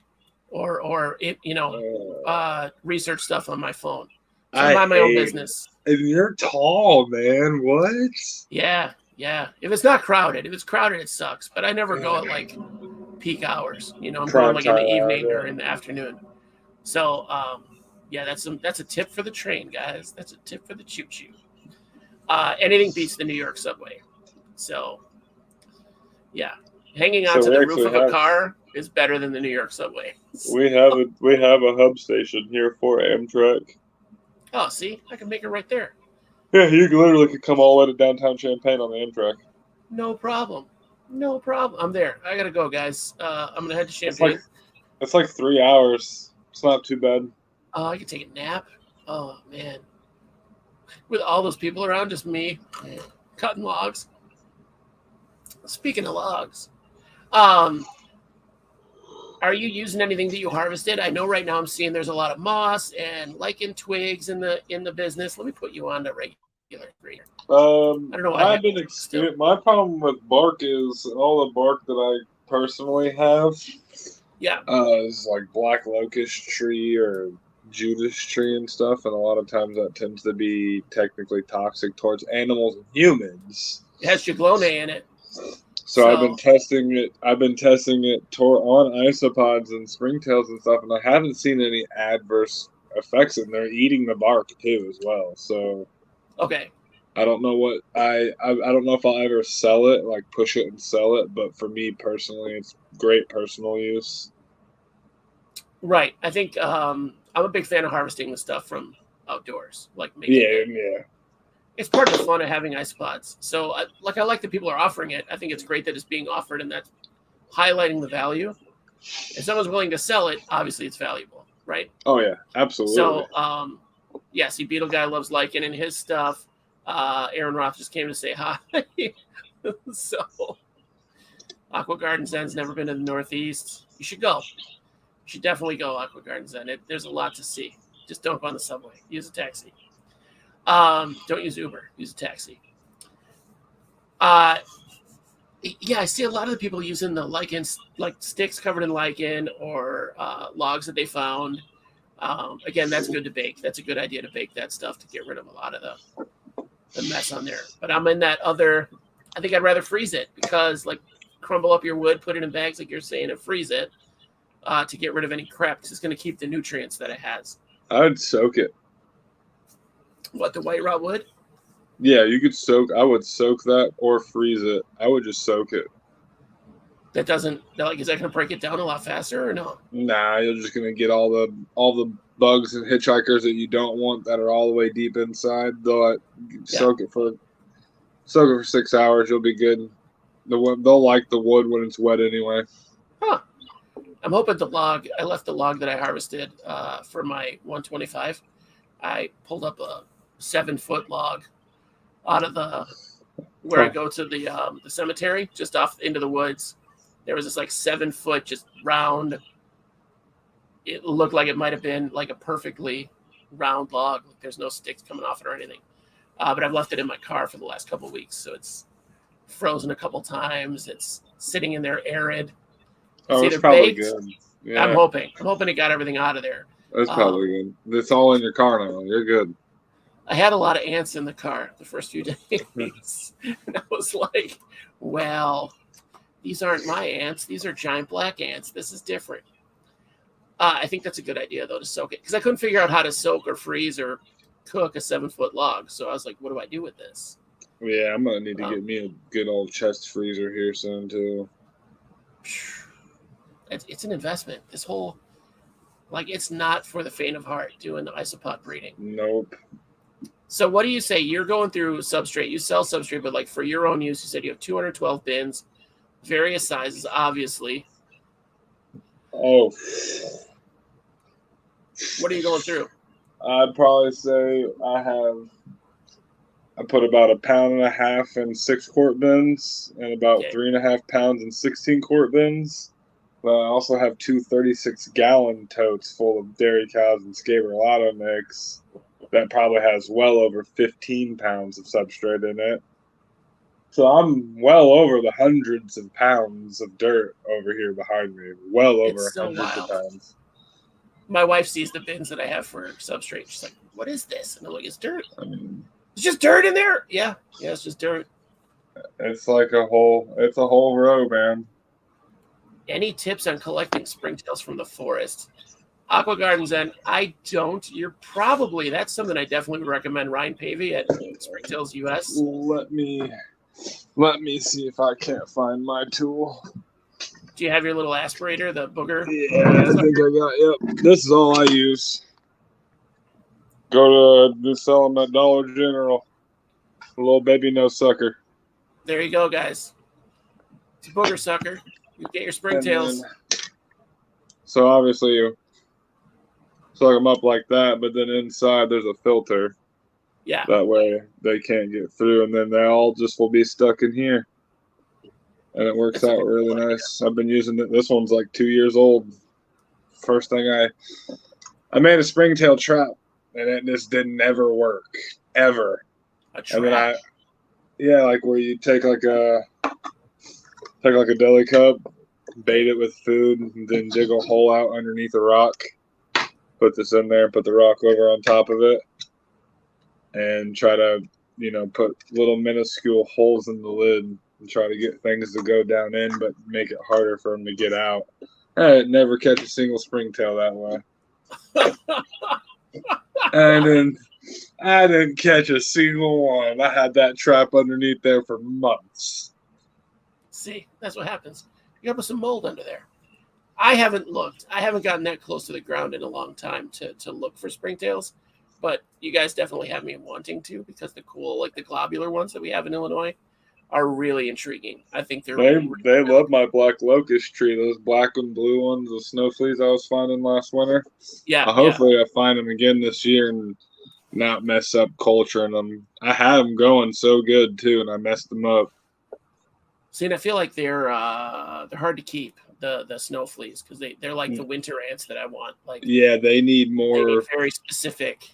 or research stuff on my phone. So I mind my own business. And you're tall, man. What? Yeah. If it's not crowded, if it's crowded, it sucks. But I never go at like peak hours. I'm going like in the evening or in the afternoon. So that's a tip for the train, guys. That's a tip for the choo-choo. Anything beats the New York subway. So yeah, hanging onto the roof of a car is better than the New York subway. We have a hub station here for Amtrak. Oh, see, I can make it right there. Yeah, you literally could come all the way to downtown Champaign on the Amtrak. No problem. I'm there. I gotta go, guys. I'm gonna head to Champaign. It's like 3 hours. It's not too bad. Oh, I could take a nap. Oh man, with all those people around, just me cutting logs. Speaking of logs, are you using anything that you harvested? I know right now I'm seeing there's a lot of moss and lichen twigs in the business. Let me put you on to regular grader. I don't know. I've been my problem with bark is all the bark that I personally have. Yeah. Is like black locust tree or Judas tree and stuff, and a lot of times that tends to be technically toxic towards animals and humans. It has Chiglone in it. So I've been testing it. On isopods and springtails and stuff, and I haven't seen any adverse effects. And they're eating the bark too as well. So okay, I don't know what I don't know if I'll ever sell it, like push it and sell it. But for me personally, it's great personal use. Right. I think I'm a big fan of harvesting the stuff from outdoors, like yeah. It's part of the fun of having isopods. So, I like that people are offering it. I think it's great that it's being offered, and that's highlighting the value. If someone's willing to sell it, obviously it's valuable, right? Oh yeah, absolutely. So, see, Beetle Guy loves lichen and his stuff. Aaron Roth just came to say hi. So, Aqua Garden Zen's never been to the Northeast. You should go. You should definitely go Aqua Garden Zen. There's a lot to see. Just don't go on the subway. Use a taxi. Don't use Uber. Use a taxi. I see a lot of the people using the lichens, like sticks covered in lichen or logs that they found. Again, that's good to bake. That's a good idea to bake that stuff to get rid of a lot of the mess on there. But I'm in that other. I think I'd rather freeze it because, like, crumble up your wood, put it in bags, like you're saying, and freeze it to get rid of any crap. Because it's going to keep the nutrients that it has. I would soak it. What, the white raw wood? Yeah, you could soak. I would soak that or freeze it. I would just soak it. That doesn't like, is that going to break it down a lot faster or no? Nah, you're just gonna get all the bugs and hitchhikers that you don't want that are all the way deep inside. They'll soak it for 6 hours. You'll be good. They'll like the wood when it's wet anyway. Huh. I'm hoping I left the log that I harvested for my 125. I pulled up a 7-foot log out of where I go to the cemetery, just off into the woods. There was this like 7-foot, just round. It looked like it might have been like a perfectly round log. Like there's no sticks coming off it or anything. But I've left it in my car for the last couple of weeks, so it's frozen a couple times. It's sitting in there arid. It's probably baked. Good. Yeah. I'm hoping it got everything out of there. That's probably good. It's all in your car now. You're good. I had a lot of ants in the car the first few days. And I was like, well, these aren't my ants. These are giant black ants. This is different. I think that's a good idea, though, to soak it. Because I couldn't figure out how to soak or freeze or cook a 7-foot log. So I was like, what do I do with this? Yeah, I'm going to need to get me a good old chest freezer here soon, too. It's an investment. This whole, like, it's not for the faint of heart doing the isopod breeding. Nope. So what do you say? You're going through substrate. You sell substrate, but like for your own use, you said you have 212 bins, various sizes, obviously. Oh. What are you going through? I'd probably say I put about 1.5 pounds in 6-quart bins and about 3.5 pounds in 16-quart bins. But I also have 2 36-gallon totes full of dairy cows and Scabrolato mix that probably has well over 15 pounds of substrate in it. So I'm well over the hundreds of pounds of dirt over here behind me. Well over hundreds of pounds. My wife sees the bins that I have for substrate. She's like, what is this? And I'm like, it's dirt. It's just dirt in there? Yeah, it's just dirt. It's like a whole row, man. Any tips on collecting springtails from the forest? Aqua Gardens, and I don't. That's something I definitely would recommend. Ryan Pavey at Springtails US. Let me see if I can't find my tool. Do you have your little aspirator, the booger? Yeah, I think I got. Yep, this is all I use. Go to sell them at Dollar General. A little baby no sucker. There you go, guys. It's a booger sucker. You get your springtails. So obviously you suck them up like that, but then inside there's a filter. Yeah. That way they can't get through, and then they all just will be stuck in here. And it works out really nice. I've been using it. This one's like 2 years old. First thing I made a springtail trap, and it just didn't ever work. Ever. A trap? And then like where you take like a deli cup, bait it with food, and then dig a hole out underneath a rock. Put this in there, put the rock over on top of it, and try to, put little minuscule holes in the lid and try to get things to go down in, but make it harder for them to get out. I never catch a single springtail that way. I didn't catch a single one. I had that trap underneath there for months. See, that's what happens. You got to put some mold under there. I haven't looked. I haven't gotten that close to the ground in a long time to look for springtails, but you guys definitely have me wanting to, because the cool, like the globular ones that we have in Illinois, are really intriguing. I think they love my black locust tree. Those black and blue ones, the snow fleas I was finding last winter. Yeah. Hopefully I find them again this year and not mess up culturing them. I had them going so good too, and I messed them up. See, and I feel like they're hard to keep, the snow fleas, because they're like the winter ants that I want. Like, yeah, they need more. They need very specific.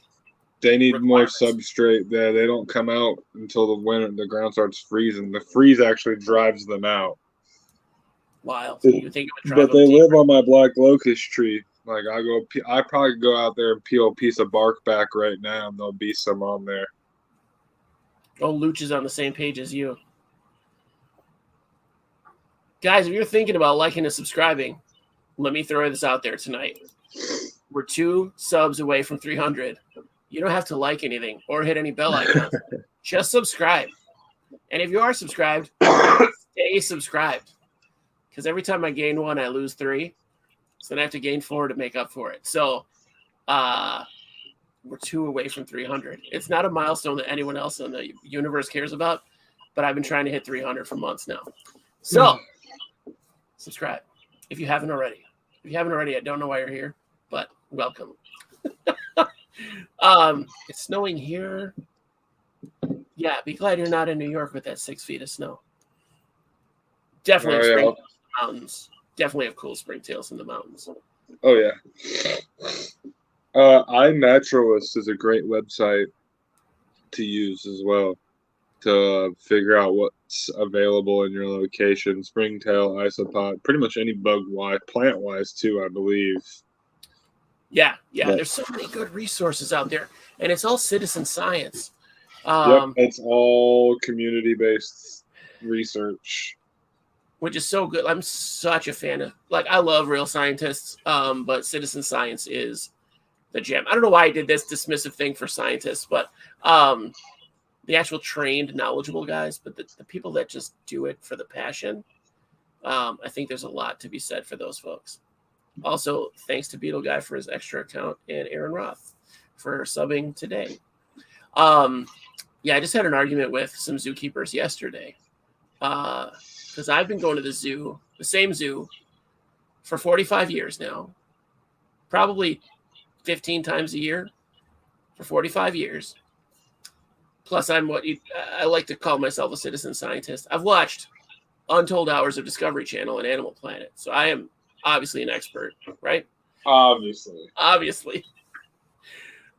They need more substrate. They don't come out until the winter. The ground starts freezing. The freeze actually drives them out. Wild. You think it would drive but them they deeper. live on my black locust tree. Like I probably go out there and peel a piece of bark back right now, and there'll be some on there. Oh, Luch is on the same page as you. Guys, if you're thinking about liking and subscribing, let me throw this out there tonight. We're 2 subs away from 300. You don't have to like anything or hit any bell icons. Just subscribe. And if you are subscribed, stay subscribed. because every time I gain 1, I lose 3. So then I have to gain 4 to make up for it. So we're 2 away from 300. It's not a milestone that anyone else in the universe cares about, but I've been trying to hit 300 for months now. So subscribe if you haven't already. If you haven't already, I don't know why you're here, but welcome. It's snowing here. Yeah, be glad you're not in New York with that 6 feet of snow. Definitely spring mountains. Definitely have cool springtails in the mountains. Oh yeah. iNaturalist is a great website to use as well to figure out what's available in your location. Springtail, isopod, pretty much any bug-wise, plant-wise too, I believe. Yeah. There's so many good resources out there, and it's all citizen science. It's all community-based research, which is so good. I'm such a fan of, I love real scientists, but citizen science is the gem. I don't know why I did this dismissive thing for scientists, but the actual trained, knowledgeable guys, but the people that just do it for the passion, I think there's a lot to be said for those folks. Also, thanks to Beetle Guy for his extra account and Aaron Roth for subbing today. I just had an argument with some zookeepers yesterday because I've been going to the same zoo, for 45 years now, probably 15 times a year for 45 years. Plus, I like to call myself a citizen scientist. I've watched untold hours of Discovery Channel and Animal Planet, so I am obviously an expert, right? Obviously.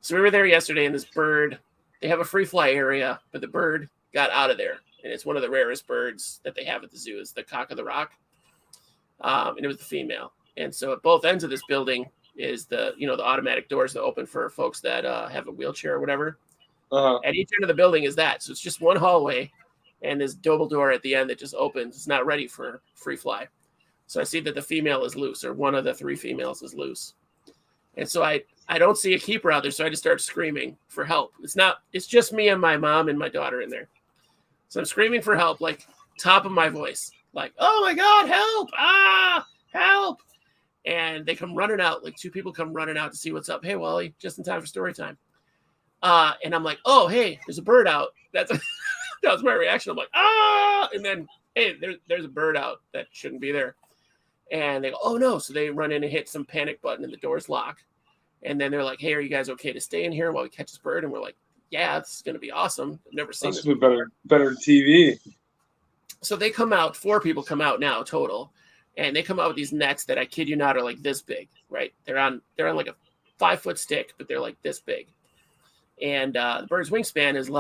So we were there yesterday, and this bird, they have a free fly area, but the bird got out of there. And it's one of the rarest birds that they have at the zoo is the cock of the rock. And it was the female. And so at both ends of this building is the automatic doors that open for folks that have a wheelchair or whatever. At each end of the building is that. So it's just one hallway and this double door at the end that just opens. It's not ready for free fly. So I see that the female is loose, or one of the 3 females is loose. And so I don't see a keeper out there, so I just start screaming for help. It's just me and my mom and my daughter in there. So I'm screaming for help, top of my voice, oh my God, help! Help! And they come running out, 2 people come running out to see what's up. Hey, Wally, just in time for story time. And I'm like, oh, hey, there's a bird out. That was my reaction. I'm like, and then, hey, there's a bird out that shouldn't be there. And they go, oh no. So they run in and hit some panic button and the doors lock. And then they're like, hey, are you guys okay to stay in here while we catch this bird? And we're like, yeah, this is going to be awesome. I've never seen this. This would be better TV. So they come out, 4 people come out now total. And they come out with these nets that, I kid you not, are this big, right? They're on a 5-foot stick, but they're this big. And the bird's wingspan is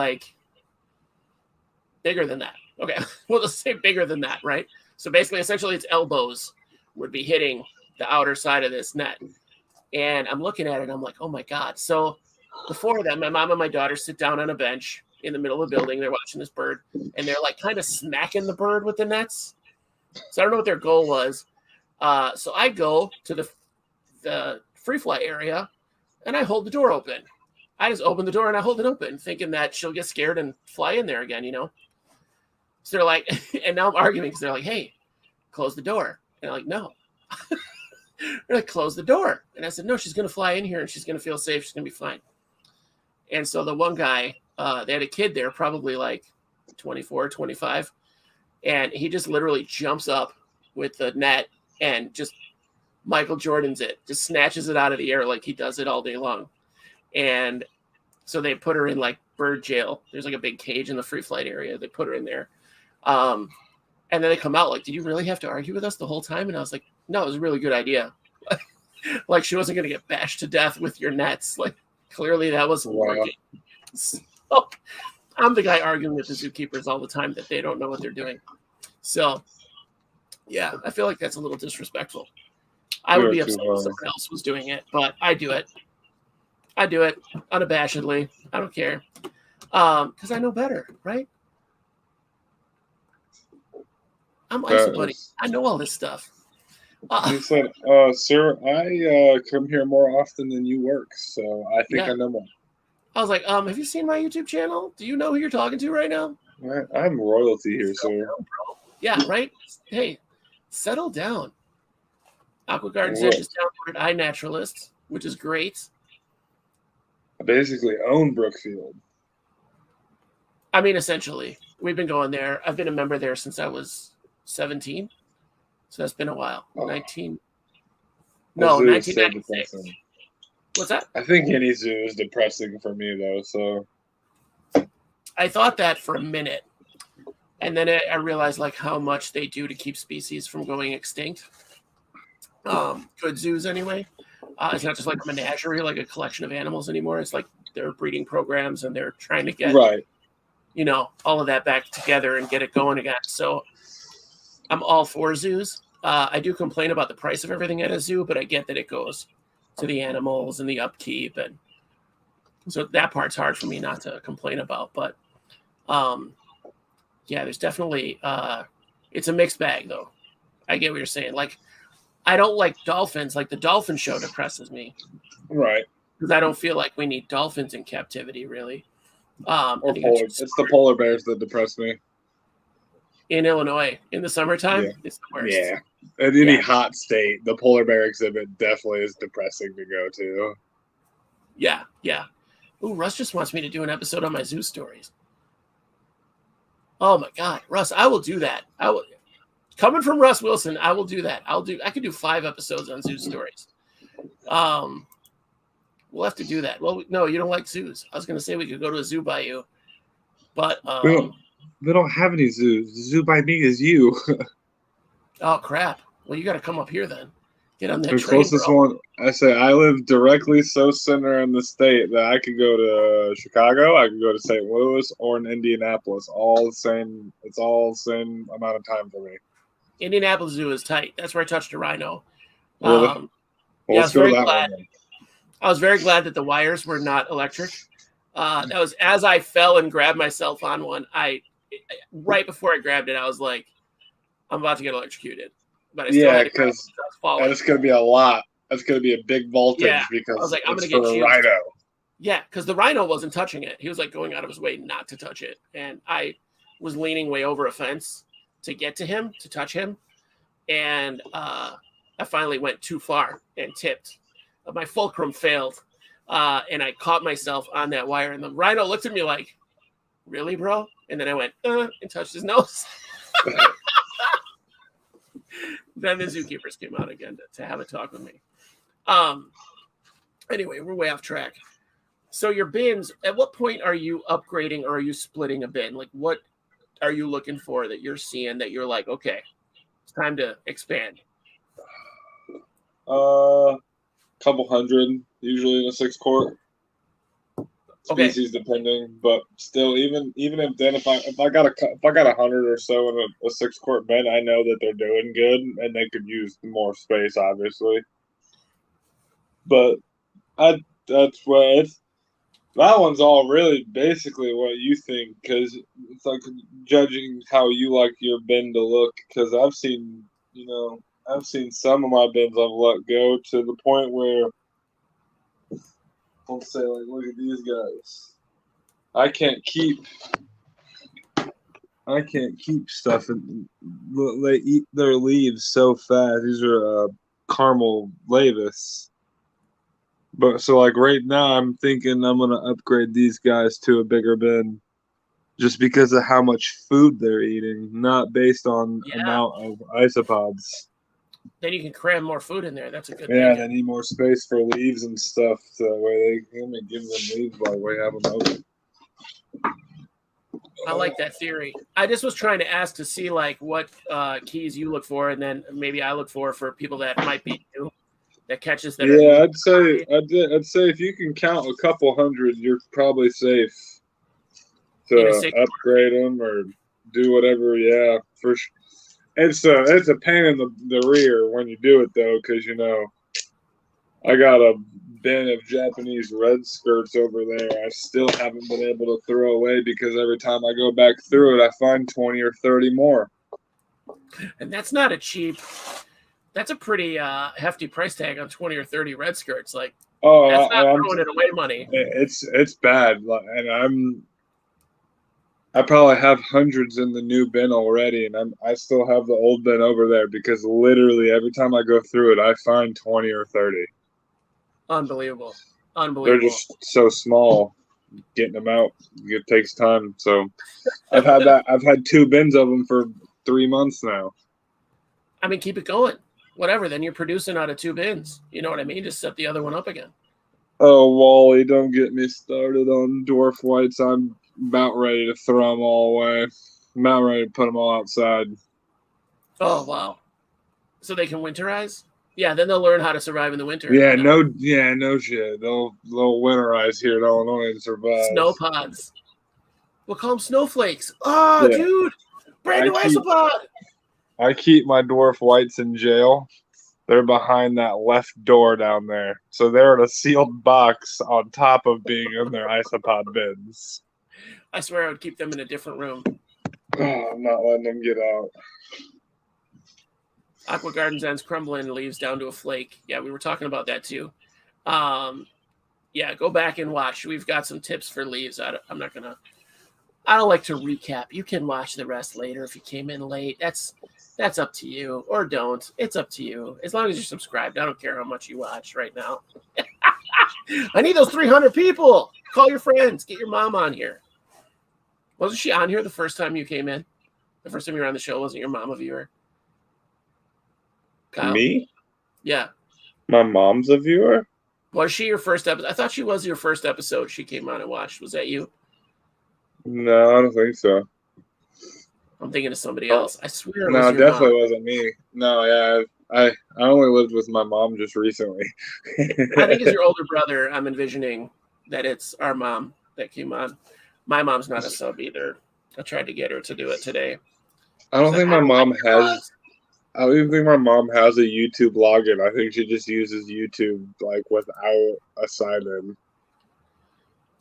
bigger than that. Okay, we'll just say bigger than that, right? So basically, essentially, its elbows would be hitting the outer side of this net. And I'm looking at it, and I'm like, oh my God. So the 4 of them, my mom and my daughter, sit down on a bench in the middle of the building. They're watching this bird, and they're kind of smacking the bird with the nets. So I don't know what their goal was. So I go to the free fly area, and I hold the door open. I just open the door, and I hold it open, thinking that she'll get scared and fly in there again, So they're like, and now I'm arguing because they're like, hey, close the door. And I'm like, no. They're like, close the door. And I said, no, she's going to fly in here, and she's going to feel safe. She's going to be fine. And so the one guy, they had a kid there, probably 24, 25. And he just literally jumps up with the net and just Michael Jordan's it, just snatches it out of the air like he does it all day long. And so they put her in bird jail. There's a big cage in the free flight area. They put her in there. And then they come out did you really have to argue with us the whole time? And I was like, no, it was a really good idea. She wasn't going to get bashed to death with your nets. Clearly that wasn't working. So I'm the guy arguing with the zookeepers all the time that they don't know what they're doing. So, yeah, I feel like that's a little disrespectful. I would be upset if someone else was doing it, but I do it. I do it unabashedly. I don't care. Because I know better, right? I'm Isopod. I know all this stuff. He said, sir, I come here more often than you work, so I think I know more. I was like, have you seen my YouTube channel? Do you know who you're talking to right now? I'm royalty here, sir. Yeah, right? Hey, settle down. Aquagarden Zen just downloaded iNaturalist, which is great. I basically own Brookfield. I mean, essentially, we've been going there. I've been a member there since I was 17. So that's been a while. 1996. So What's that? I think any zoo is depressing for me, though. So I thought that for a minute. And then I realized like how much they do to keep species from going extinct. Good zoos anyway. It's not just like a menagerie, like a collection of animals anymore. It's like they're breeding programs and they're trying to get, all of that back together and get it going again. So I'm all for zoos. I do complain about the price of everything at a zoo, but I get that it goes to the animals and the upkeep. And so that part's hard for me not to complain about. But yeah, there's definitely, it's a mixed bag though. I get what you're saying. Like, I don't like dolphins. Like the dolphin show depresses me. Right. Because I don't feel like we need dolphins in captivity, really. It's the polar bears that depress me. In Illinois, in the summertime, it's the worst. Yeah. In any hot state, the polar bear exhibit definitely is depressing to go to. Yeah, yeah. Ooh, Russ just wants me to do an episode on my zoo stories. Oh my God, Russ, I will do that. I will. Coming from Russ Wilson, I will do that. I could do 5 episodes on zoo stories. We'll have to do that. Well, no, you don't like zoos. I was going to say we could go to a zoo by you, but we don't have any zoos. The zoo by me is you. Oh crap! Well, you got to come up here then. Get on that the train, closest bro. one. I say I live directly so center in the state that I could go to Chicago, I could go to St. Louis, or in Indianapolis. All the same. It's all the same amount of time for me. Indianapolis Zoo is tight. That's where I touched a rhino. Really? I was very glad. I was very glad that the wires were not electric. That was as I fell and grabbed myself on one. Right before I grabbed it, I was like, I'm about to get electrocuted. But I still had to grab it because I was falling. And it's going to be a lot. It's going to be a big voltage because I was like, I'm it's going to for get a rhino. Yeah, because the rhino wasn't touching it. He was like going out of his way not to touch it. And I was leaning way over a fence to get to him, to touch him. And I finally went too far and tipped. My fulcrum failed. And I caught myself on that wire. And the rhino looked at me like, really, bro? And then I went, and touched his nose. Then the zookeepers came out again to have a talk with me. Anyway, we're way off track. So your bins, at what point are you upgrading or are you splitting a bin? Like, what are you looking for that you're seeing that you're like, okay, it's time to expand? Couple hundred, usually in a 6-quart. Species depending, but still, even if I got 100 or so in a 6-quart bin, I know that they're doing good and they could use more space, obviously. But that's what it's. That one's all really basically what you think, because it's like judging how you like your bin to look. Because I've seen some of my bins I've let go to the point where I'll say, like, look at these guys. I can't keep stuff, and they eat their leaves so fast. These are caramel lavis. But so, like, right now, I'm thinking I'm gonna upgrade these guys to a bigger bin, just because of how much food they're eating, not based on amount of isopods. Then you can cram more food in there. That's a good thing. Yeah, they need more space for leaves and stuff. So that way they can give them leaves while we have them open. I like that theory. I just was trying to ask to see like what keys you look for, and then maybe I look for people that might be new that catches that. Yeah, I'd say if you can count a couple hundred, you're probably safe to upgrade them or do whatever. Yeah, for sure. It's a pain in the rear when you do it though, because I got a bin of Japanese red skirts over there. I still haven't been able to throw away because every time I go back through it, I find 20 or 30 more. And that's not a cheap. That's a pretty hefty price tag on 20 or 30 red skirts. Like, that's not throwing it away money. It's bad, and I probably have hundreds in the new bin already, and I still have the old bin over there because literally every time I go through it, I find 20 or 30. Unbelievable. They're just so small. Getting them out, it takes time. So I've had 2 bins of them for 3 months now. I mean, keep it going. Whatever. Then you're producing out of 2 bins. You know what I mean? Just set the other one up again. Oh, Wally, don't get me started on dwarf whites. I'm about ready to throw them all away. I'm about ready to put them all outside. Oh, wow. So they can winterize? Yeah, then they'll learn how to survive in the winter. Yeah, no shit. They'll winterize here in Illinois and survive. Snow pods. We'll call them snowflakes. Oh, yeah. Dude. Brand new Isopod. I keep my dwarf whites in jail. They're behind that left door down there. So they're in a sealed box on top of being in their Isopod bins. I swear I would keep them in a different room. Oh, I'm not letting them get out. Aqua Garden Zen's crumbling leaves down to a flake. Yeah, we were talking about that too. Yeah, go back and watch. We've got some tips for leaves. I don't like to recap. You can watch the rest later if you came in late. That's up to you, or don't. It's up to you. As long as you're subscribed, I don't care how much you watch right now. I need those 300 people. Call your friends. Get your mom on here. Wasn't she on here the first time you came in? The first time you were on the show, wasn't your mom a viewer? Kyle? Me? Yeah. My mom's a viewer? Was she your first episode? I thought she was your first episode she came on and watched. Was that you? No, I don't think so. I'm thinking of somebody else. I swear it no, was your definitely mom. Wasn't me. No, yeah, I only lived with my mom just recently. I think it's your older brother. I'm envisioning that it's our mom that came on. My mom's not a sub either. I tried to get her to do it today. I don't think my mom has. I don't even think my mom has a YouTube login. I think she just uses YouTube like without a sign-in.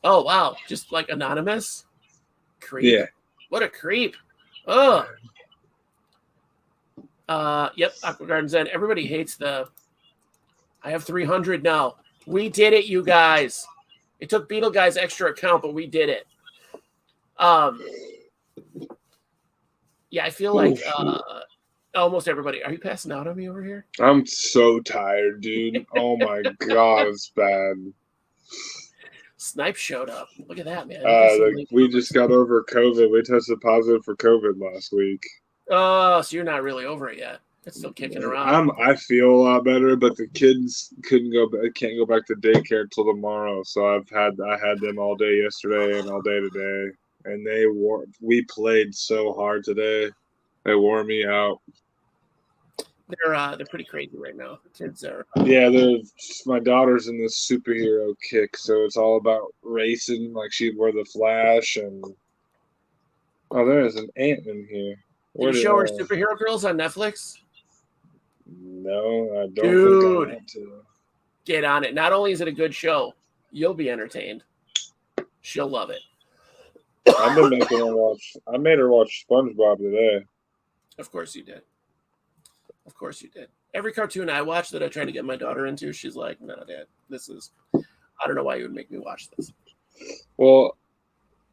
Oh wow, just like anonymous? Creep. Yeah. What a creep. Oh. Yep, Aqua Garden Zen. Everybody hates I have 300 now. We did it, you guys. It took Beetle Guy's extra account, but we did it. Yeah, I feel like almost everybody. Are you passing out on me over here? I'm so tired, dude. Oh my god, it's bad. Snipe showed up. Look at that, man. We just got over COVID. We tested positive for COVID last week. Oh, so you're not really over it yet. It's still kicking around. I feel a lot better, but the kids can't go back to daycare till tomorrow. So I had them all day yesterday and all day today, and we played so hard today. They wore me out. They're pretty crazy right now. The kids are. Yeah, my daughter's in this superhero kick, so it's all about racing. Like she'd wear the Flash, and there is an ant in here. Did you show her Superhero Girls on Netflix? No, I don't. Dude, think I want to. Get on it. Not only is it a good show, you'll be entertained. She'll love it. I've been making her watch. I made her watch SpongeBob today. Of course you did. Of course you did. Every cartoon I watch that I try to get my daughter into, she's like, "No, Dad, I don't know why you would make me watch this." Well,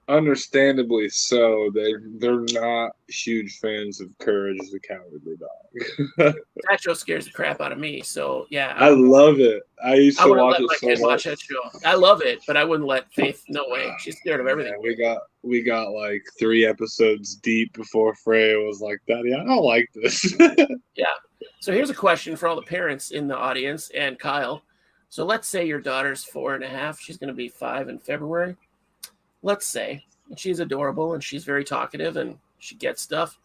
understandably so. They're not huge fans of Courage the Cowardly Dog. That show scares the crap out of me. So yeah, I love it. I used to watch it so much. Watch that show. I love it, but I wouldn't let Faith. No way. She's scared of everything. Yeah, we got like 3 episodes deep before Freya was like, "Daddy, I don't like this." Yeah. So here's a question for all the parents in the audience and Kyle. So let's say your daughter's 4.5. She's going to be 5 in February. Let's say, and she's adorable and she's very talkative and she gets stuff.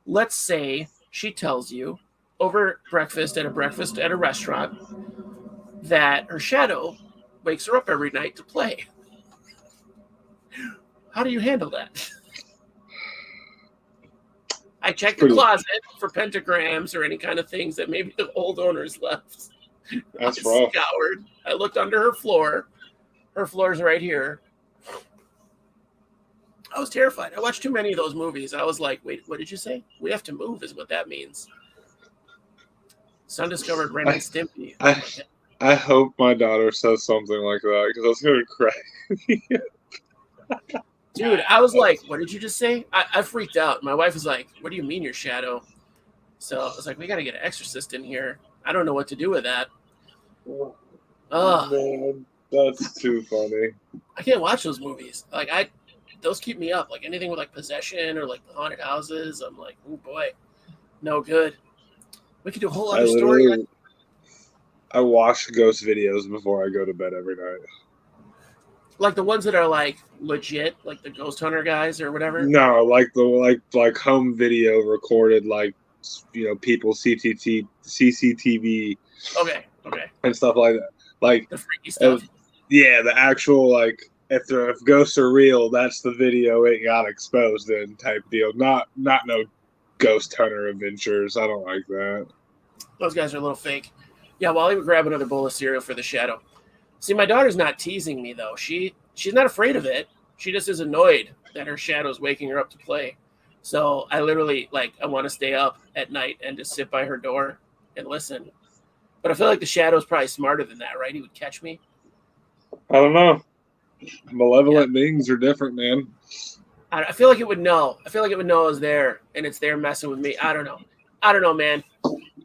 Let's say she tells you over breakfast at a restaurant that her shadow wakes her up every night to play. How do you handle that? I checked the closet for pentagrams or any kind of things that maybe the old owners left. That's rough. Scoured. I looked under her floor. Her floor's right here. I was terrified. I watched too many of those movies. I was like, wait, what did you say? We have to move is what that means. Son discovered Ren and Stimpy. I hope my daughter says something like that because I was going to cry. Dude, I was like, what did you just say? I freaked out. My wife was like, what do you mean your shadow? So I was like, we got to get an exorcist in here. I don't know what to do with that. Oh, man, that's too funny. I can't watch those movies. Like those keep me up. Like anything with like possession or like haunted houses. I'm like, oh boy, no good. We could do a whole other story. I watch ghost videos before I go to bed every night. Like the ones that are like legit, like the ghost hunter guys or whatever. No, like the home video recorded, like people CCTV. Okay. And stuff like that, like the freaky stuff. The actual if ghosts are real, that's the video it got exposed in type deal. Not no ghost hunter adventures. I don't like that. Those guys are a little fake. Yeah, Wally would grab another bowl of cereal for the shadow. See, my daughter's not teasing me though. She's not afraid of it. She just is annoyed that her shadow's waking her up to play. So I literally I want to stay up at night and just sit by her door and listen. But I feel like the shadow's probably smarter than that, right? He would catch me. I don't know. Malevolent beings are different, man. I feel like it would know. I feel like it would know I was there and it's there messing with me. I don't know, man.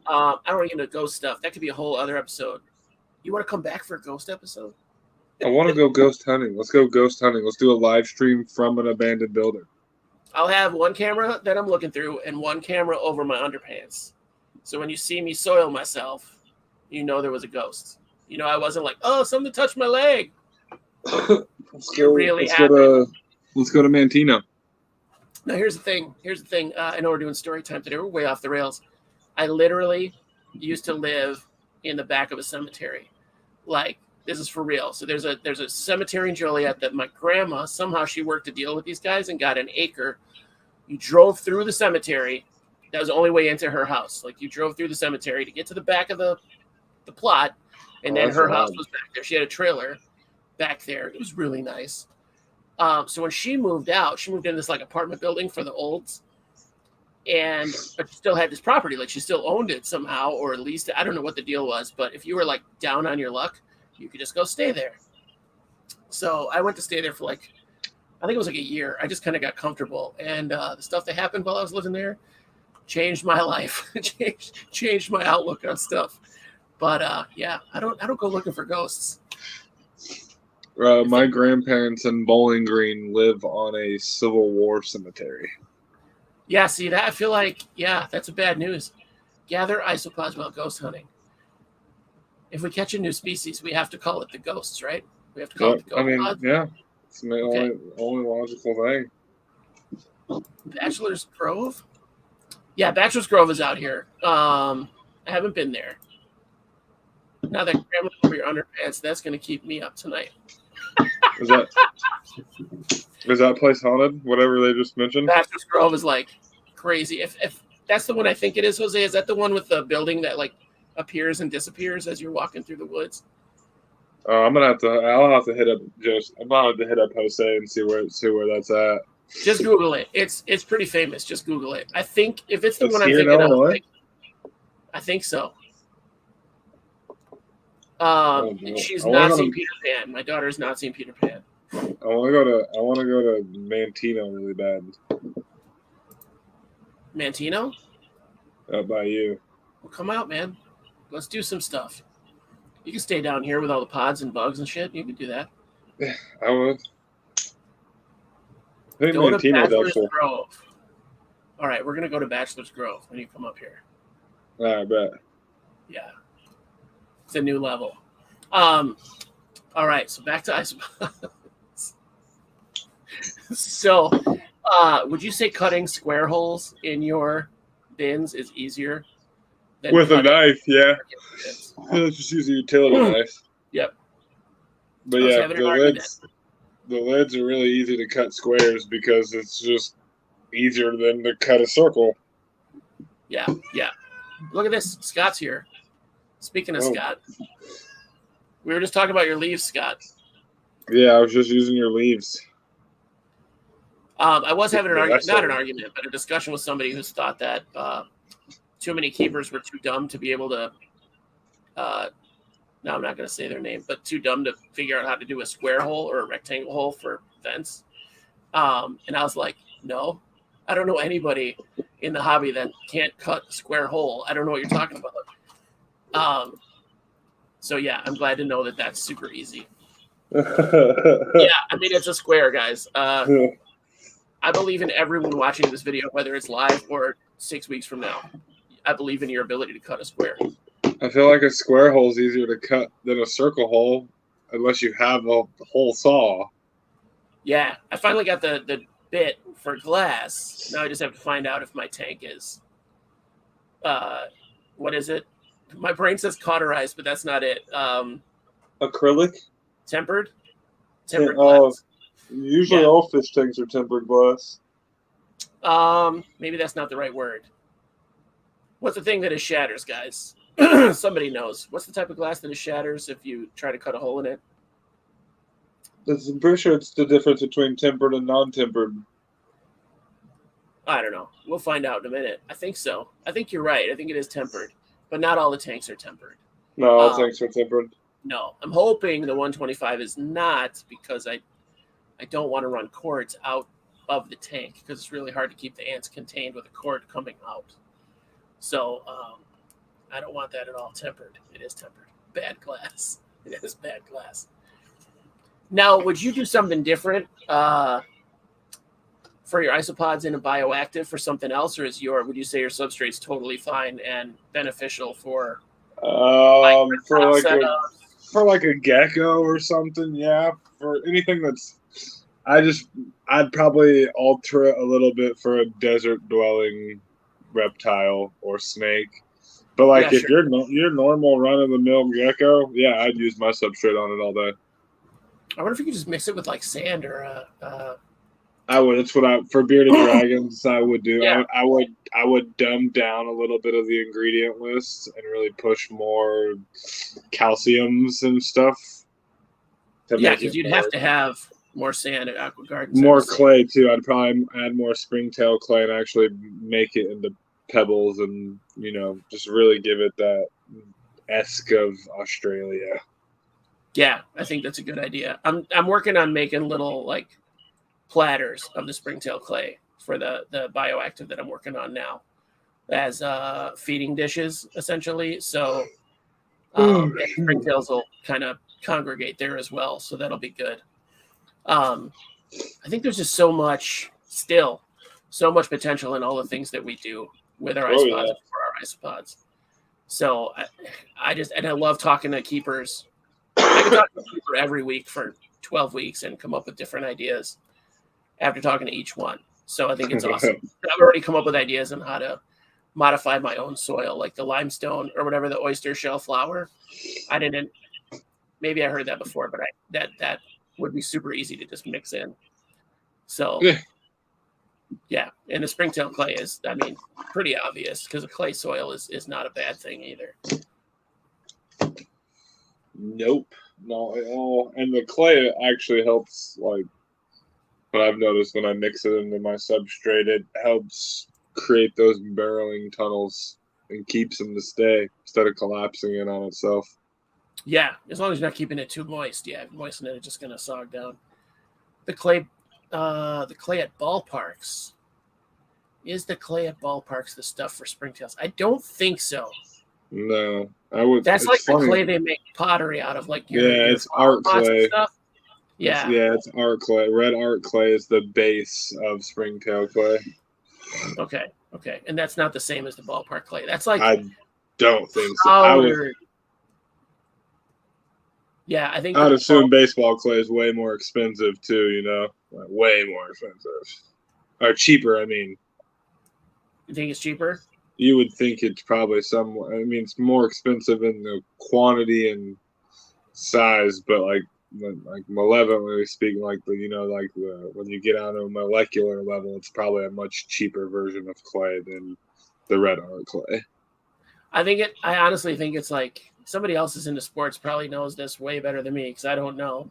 I don't want to get into ghost stuff. That could be a whole other episode. You want to come back for a ghost episode? I want to go ghost hunting. Let's go ghost hunting. Let's do a live stream from an abandoned building. I'll have one camera that I'm looking through and one camera over my underpants. So when you see me soil myself, you know there was a ghost. You know, I wasn't like, oh, something touched my leg. Let's go to Mantino. Now, here's the thing. I know we're doing story time today. We're way off the rails. I literally used to live in the back of a cemetery. Like, this is for real. So there's a cemetery in Joliet that my grandma, somehow she worked a deal with these guys and got an acre. You drove through the cemetery. That was the only way into her house. Like, you drove through the cemetery to get to the back of the plot, and then her house was back there. She had a trailer back there. It was really nice. So when she moved out, she moved in this apartment building for the olds, but she still had this property. Like, she still owned it somehow, or at least I don't know what the deal was. But if you were down on your luck, you could just go stay there. So I went to stay there for I think it was a year. I just kind of got comfortable, and the stuff that happened while I was living there changed my life, changed my outlook on stuff. But yeah, I don't go looking for ghosts. My grandparents in Bowling Green live on a Civil War cemetery. Yeah, see that? I feel like, that's a bad news. Gather isopods while ghost hunting. If we catch a new species, we have to call it the ghosts, right? We have to call it the ghost pods. Yeah. It's the only logical thing. Bachelor's Grove? Yeah, Bachelor's Grove is out here. I haven't been there. Now that grandma over your underpants, that's going to keep me up tonight. Is that place haunted? Whatever they just mentioned? Bachelor's Grove is crazy. If that's the one I think it is, Jose, is that the one with the building that appears and disappears as you're walking through the woods? I'll have to hit up Jose and see where that's at. Just Google it. It's pretty famous. Just Google it. I think if it's the one I'm thinking of, I think so. She's not seen Peter Pan. My daughter's not seen Peter Pan. I want to go to Mantino really bad. Mantino? Out by you. Well, come out, man. Let's do some stuff. You can stay down here with all the pods and bugs and shit. You can do that. Yeah, I would. I think go Mantino to Bachelor's Grove. All right, we're gonna go to Bachelor's Grove when you come up here. I bet. Yeah, it's a new level. All right, so back to isopods. So, would you say cutting square holes in your bins is easier than with a knife? Yeah, just use a utility knife. Yep. But yeah, the lids are really easy to cut squares because it's just easier than to cut a circle. Yeah. Look at this. Scott's here. Speaking of Scott, we were just talking about your leaves, Scott. Yeah, I was just using your leaves. I was having not an argument, but a discussion with somebody who's thought that too many keepers were too dumb to be able to. Now I'm not going to say their name, but too dumb to figure out how to do a square hole or a rectangle hole for fence. And I was like, no, I don't know anybody in the hobby that can't cut a square hole. I don't know what you're talking about. So yeah, I'm glad to know that that's super easy. Yeah, I mean, it's a square, guys. I believe in everyone watching this video, whether it's live or 6 weeks from now. I believe in your ability to cut a square. I feel like a square hole is easier to cut than a circle hole, unless you have a whole saw. Yeah, I finally got the bit for glass. Now I just have to find out if my tank is, what is it? My brain says cauterized, but that's not it. Acrylic? Tempered glass. Usually all fish tanks are tempered glass. Maybe that's not the right word. What's the thing that it shatters, guys? Somebody knows. What's the type of glass that it shatters if you try to cut a hole in it? I'm pretty sure it's the difference between tempered and non-tempered. I don't know. We'll find out in a minute. I think so. I think you're right. I think it is tempered, but not all the tanks are tempered. No, all tanks are tempered. No, I'm hoping the 125 is not, because I don't want to run cords out of the tank because it's really hard to keep the ants contained with a cord coming out. So I don't want that at all tempered. It is tempered. Bad glass. It is bad glass. Now, would you do something different for your isopods in a bioactive for something else, or would you say your substrate's totally fine and beneficial for for like a gecko or something? Yeah, for anything that's, I'd probably alter it a little bit for a desert dwelling reptile or snake. But like if you're your normal run of the mill gecko, yeah, I'd use my substrate on it all day. I wonder if you could just mix it with like sand or I would. That's what for bearded dragons I would do. Yeah. I would dumb down a little bit of the ingredient list and really push more calciums and stuff. Yeah, because you'd have to have more sand at Aqua Gardens. More clay too. I'd probably add more springtail clay and actually make it into pebbles and just really give it that esque of Australia. Yeah, I think that's a good idea. I'm working on making little like platters of the springtail clay for the bioactive that I'm working on now as feeding dishes essentially. So springtails will kind of congregate there as well. So that'll be good. I think there's just so much potential in all the things that we do with our isopods and for our isopods. So I love talking to keepers. I can talk to a keeper every week for 12 weeks and come up with different ideas after talking to each one. So I think it's awesome. I've already come up with ideas on how to modify my own soil, like the limestone or whatever, the oyster shell flour. Maybe I heard that before, but that would be super easy to just mix in. So yeah, and the springtail clay is, pretty obvious because the clay soil is not a bad thing either. Nope, not at all. And the clay actually helps, like, what I've noticed when I mix it into my substrate, it helps create those barreling tunnels and keeps them to stay instead of collapsing in on itself. Yeah, as long as you're not keeping it too moist. Yeah, if you moisten it, it's just going to sog down. The clay at ballparks. Is the clay at ballparks the stuff for springtails? I don't think so. No, I would. That's like funny. The clay they make pottery out of, like it's art clay. Stuff. Yeah, it's art clay. Red art clay is the base of springtail clay. Okay, and that's not the same as the ballpark clay. That's like, I don't think so. Yeah, I think I'd assume baseball clay is way more expensive too. Like way more expensive or cheaper. I mean, you think it's cheaper? You would think it's probably it's more expensive in the quantity and size, but like malevolently speaking, like when you get on a molecular level, it's probably a much cheaper version of clay than the red art clay. I honestly think it's like somebody else is into sports probably knows this way better than me because I don't know,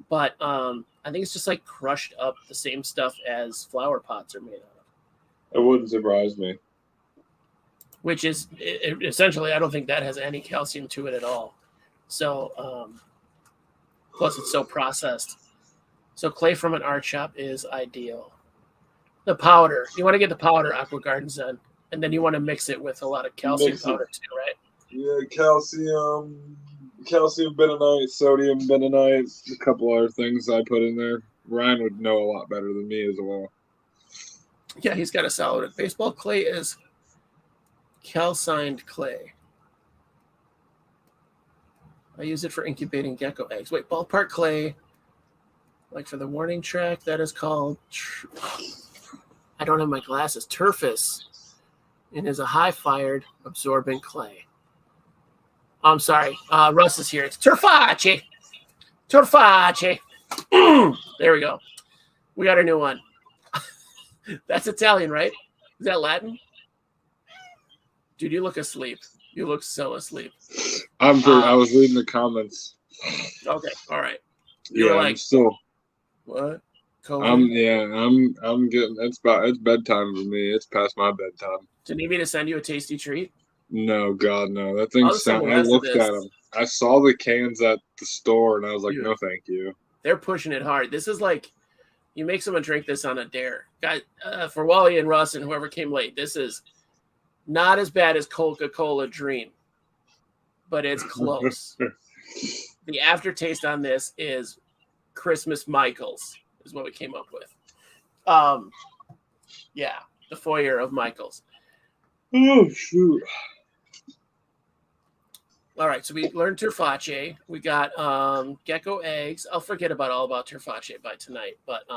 but I think it's just like crushed up the same stuff as flower pots are made out of. It wouldn't surprise me. Which is essentially, I don't think that has any calcium to it at all. So, plus it's so processed. So clay from an art shop is ideal. The powder. You want to get the powder Aqua Garden Zen. And then you want to mix it with a lot of calcium powder too, right? Yeah, calcium bentonite, sodium bentonite, a couple other things I put in there. Ryan would know a lot better than me as well. Yeah, he's got a solid. Baseball clay is calcined clay. I use it for incubating gecko eggs. Wait, ballpark clay, like for the warning track, that is called, I don't have my glasses, turfus. It is a high-fired absorbent clay. I'm sorry, Russ is here. It's turface. Turface. There we go. We got a new one. That's Italian, right? Is that Latin? Dude, you look asleep. You look so asleep. I was reading the comments. Okay, all right. You were like, I'm still. What? I'm getting. It's bedtime for me. It's past my bedtime. Do you need me to send you a tasty treat? No, God, no. That thing sound. I looked at them. I saw the cans at the store, and I was like, no, thank you. They're pushing it hard. This is like, you make someone drink this on a dare. Guys, for Wally and Russ and whoever came late, this is not as bad as Coca-Cola Dream, but it's close. The aftertaste on this is Christmas Michaels, is what we came up with. Yeah, the foyer of Michaels. Oh, shoot. All right, so we learned turface. We got gecko eggs. I'll forget all about turface by tonight. But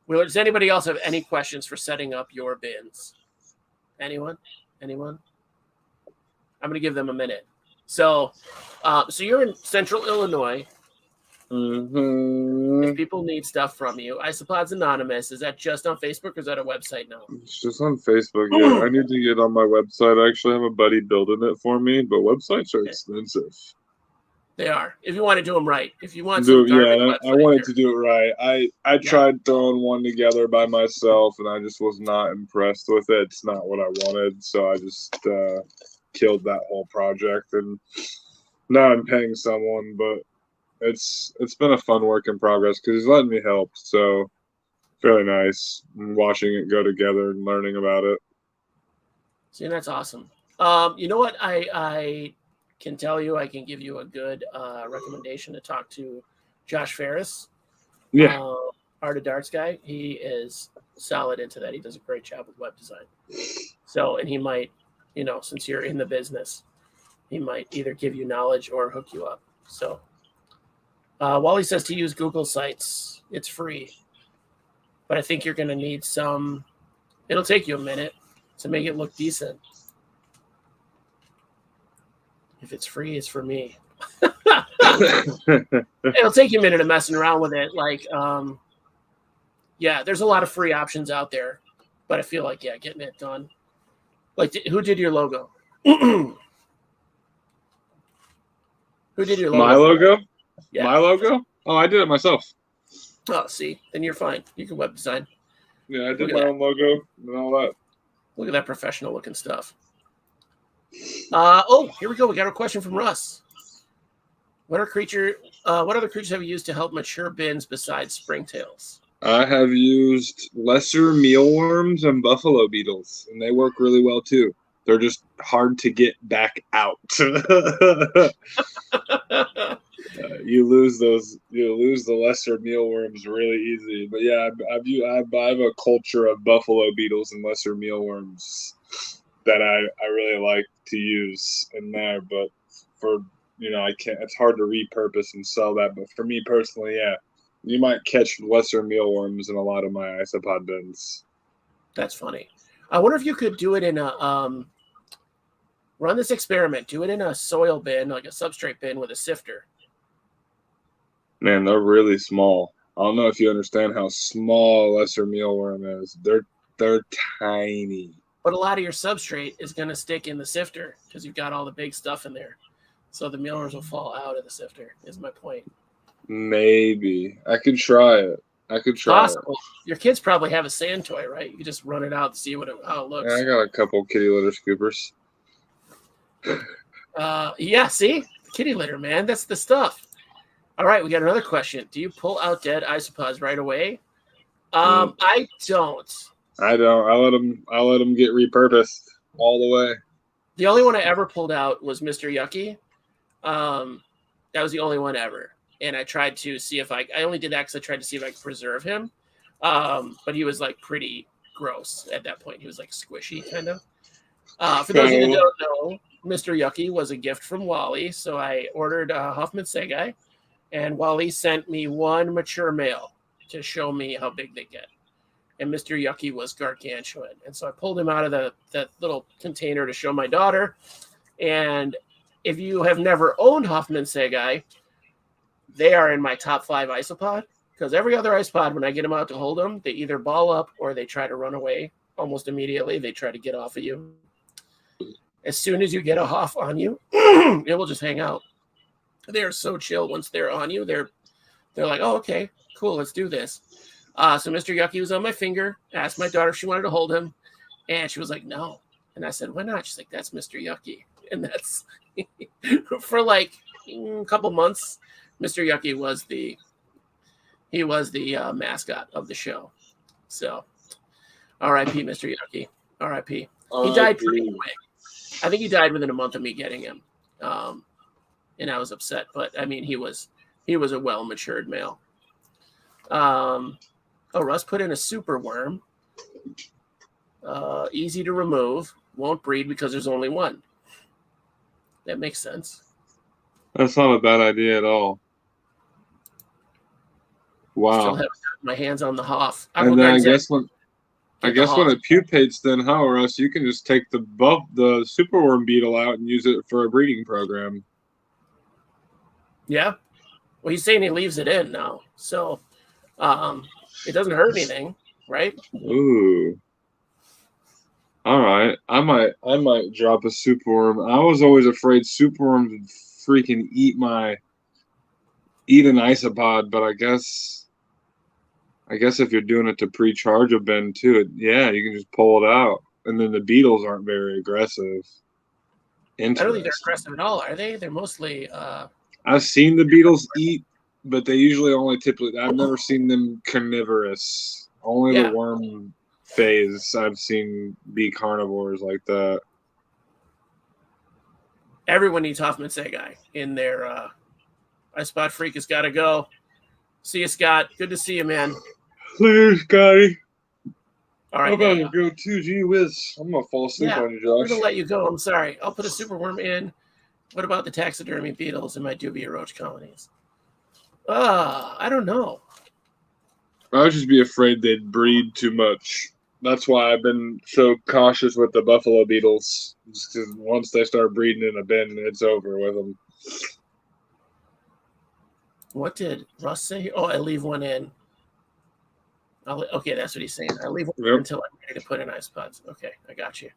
does anybody else have any questions for setting up your bins? Anyone? I'm going to give them a minute. So you're in Central Illinois. Mm-hmm. If people need stuff from you, Isopods Anonymous, is that just on Facebook or is that a website now? It's just on Facebook. Yeah, I need to get on my website. I actually have a buddy building it for me, but websites are expensive. They are. If you want to do them right. If you want I wanted to do it right. I tried throwing one together by myself, and I just was not impressed with it. It's not what I wanted, so I just killed that whole project. And now I'm paying someone, but it's been a fun work in progress because he's letting me help. So fairly nice watching it go together and learning about it. See, that's awesome. You know what? I can tell you, I can give you a good recommendation to talk to Josh Ferris. Yeah. Art of Darts guy. He is solid into that. He does a great job with web design. So, and he might, since you're in the business, he might either give you knowledge or hook you up. So, Wally says to use Google Sites. It's free. But I think you're going to need it'll take you a minute to make it look decent. If it's free, it's for me. It'll take you a minute of messing around with it. Like, there's a lot of free options out there. But I feel like, getting it done. Like, who did your logo? Who did your logo? My logo? Yeah. My logo? Oh, I did it myself. Oh, see, then you're fine. You can web design. Yeah, I did my own logo and all that. Look at that professional looking stuff. Here we go. We got a question from Russ. What other creatures have you used to help mature bins besides springtails? I have used lesser mealworms and buffalo beetles, and they work really well too. They're just hard to get back out. You lose the lesser mealworms really easy. But yeah, I have a culture of buffalo beetles and lesser mealworms that I really like to use in there. But for I can't. It's hard to repurpose and sell that. But for me personally, yeah, you might catch lesser mealworms in a lot of my isopod bins. That's funny. I wonder if you could do it in a run this experiment. Do it in a soil bin, like a substrate bin with a sifter. Man, they're really small. I don't know if you understand how small a lesser mealworm is. They're tiny. But a lot of your substrate is going to stick in the sifter because you've got all the big stuff in there. So the mealworms will fall out of the sifter, is my point. Maybe. I could try it. Possible. Your kids probably have a sand toy, right? You can just run it out to see how it looks. Yeah, I got a couple kitty litter scoopers. See? Kitty litter, man. That's the stuff. All right, we got another question. Do you pull out dead isopods right away? I don't. I don't. I let them get repurposed all the way. The only one I ever pulled out was Mr. Yucky. That was the only one ever. And I tried to see if I only did that because I tried to see if I could preserve him. But he was like pretty gross at that point. He was like squishy kind of. For those of you that don't know, Mr. Yucky was a gift from Wally. So I ordered Hoffman Segai, and Wally sent me one mature male to show me how big they get. And Mr. Yucky was gargantuan. And so I pulled him out of the little container to show my daughter. And if you have never owned Hoffman Segai, they are in my top 5 isopod. Because every other isopod, when I get them out to hold them, they either ball up or they try to run away almost immediately. They try to get off of you. As soon as you get a Hoff on you, it will just hang out. They are so chill once they're on you. They're like, oh, okay, cool, let's do this. So Mr. Yucky was on my finger. Asked my daughter if she wanted to hold him, and she was like, no. And I said, why not? She's like, that's Mr. Yucky. And that's for like a couple months. Mr. Yucky was the mascot of the show. So, R.I.P. Mr. Yucky. R.I.P. He died pretty quick. I think he died within a month of me getting him, and I was upset. But I mean, he was a well matured male. Russ put in a super worm. Easy to remove. Won't breed because there's only one. That makes sense. That's not a bad idea at all. Wow. Still have my hands on the Hoff. And then I guess when it pupates, then how, Russ? You can just take the superworm beetle out and use it for a breeding program. Yeah. Well, he's saying he leaves it in now, so it doesn't hurt anything, right? Ooh. All right. I might drop a superworm. I was always afraid superworms would freaking eat an isopod, but I guess if you're doing it to pre-charge a bin too, you can just pull it out, and then the beetles aren't very aggressive. I don't think they're aggressive at all, are they? They're mostly. I've seen the beetles eat, but they usually I've never seen them carnivorous. Only the worm phase I've seen be carnivores like that. Everyone needs Hoffman Segai in their iSpot Freak has got to go. See you, Scott. Good to see you, man. Later, Scotty. All right. I'm about to go too. Gee whiz. I'm going to fall asleep on you, Josh. I'm going to let you go. I'm sorry. I'll put a superworm in. What about the taxidermy beetles and my dubia roach colonies? I don't know. I would just be afraid they'd breed too much. That's why I've been so cautious with the buffalo beetles. Because once they start breeding in a bin, it's over with them. What did Russ say? Oh, I leave one in. Okay, that's what he's saying. I leave one until I'm ready to put in iSpods. Okay, I got you.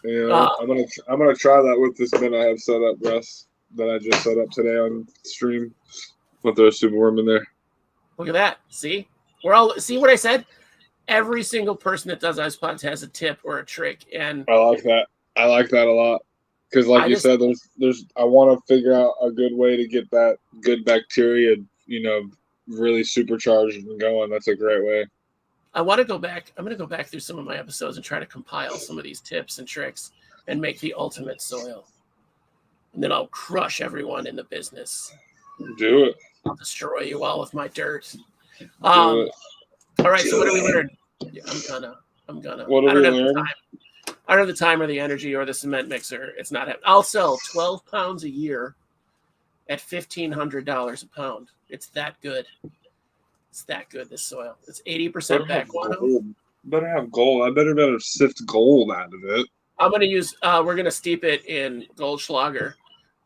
Yeah, I'm gonna try that with this bin I have set up, Russ. That I just set up today on stream. With the superworm in there. Look at that. See? See what I said? Every single person that does iSpods has a tip or a trick, and I like that. I like that a lot. Because like you said, there's I want to figure out a good way to get that good bacteria, really supercharged and going. That's a great way. I want to go back. I'm going to go back through some of my episodes and try to compile some of these tips and tricks and make the ultimate soil. And then I'll crush everyone in the business. Do it. I'll destroy you all with my dirt. All right, so what do we learn? Yeah, I'm gonna. What do we learn? I don't have the time or the energy or the cement mixer. It's not happening. I'll sell 12 pounds a year at $1,500 a pound. It's that good. It's that good, this soil. It's 80% back guano. Better have gold. I better sift gold out of it. I'm going to use, we're going to steep it in Goldschlager.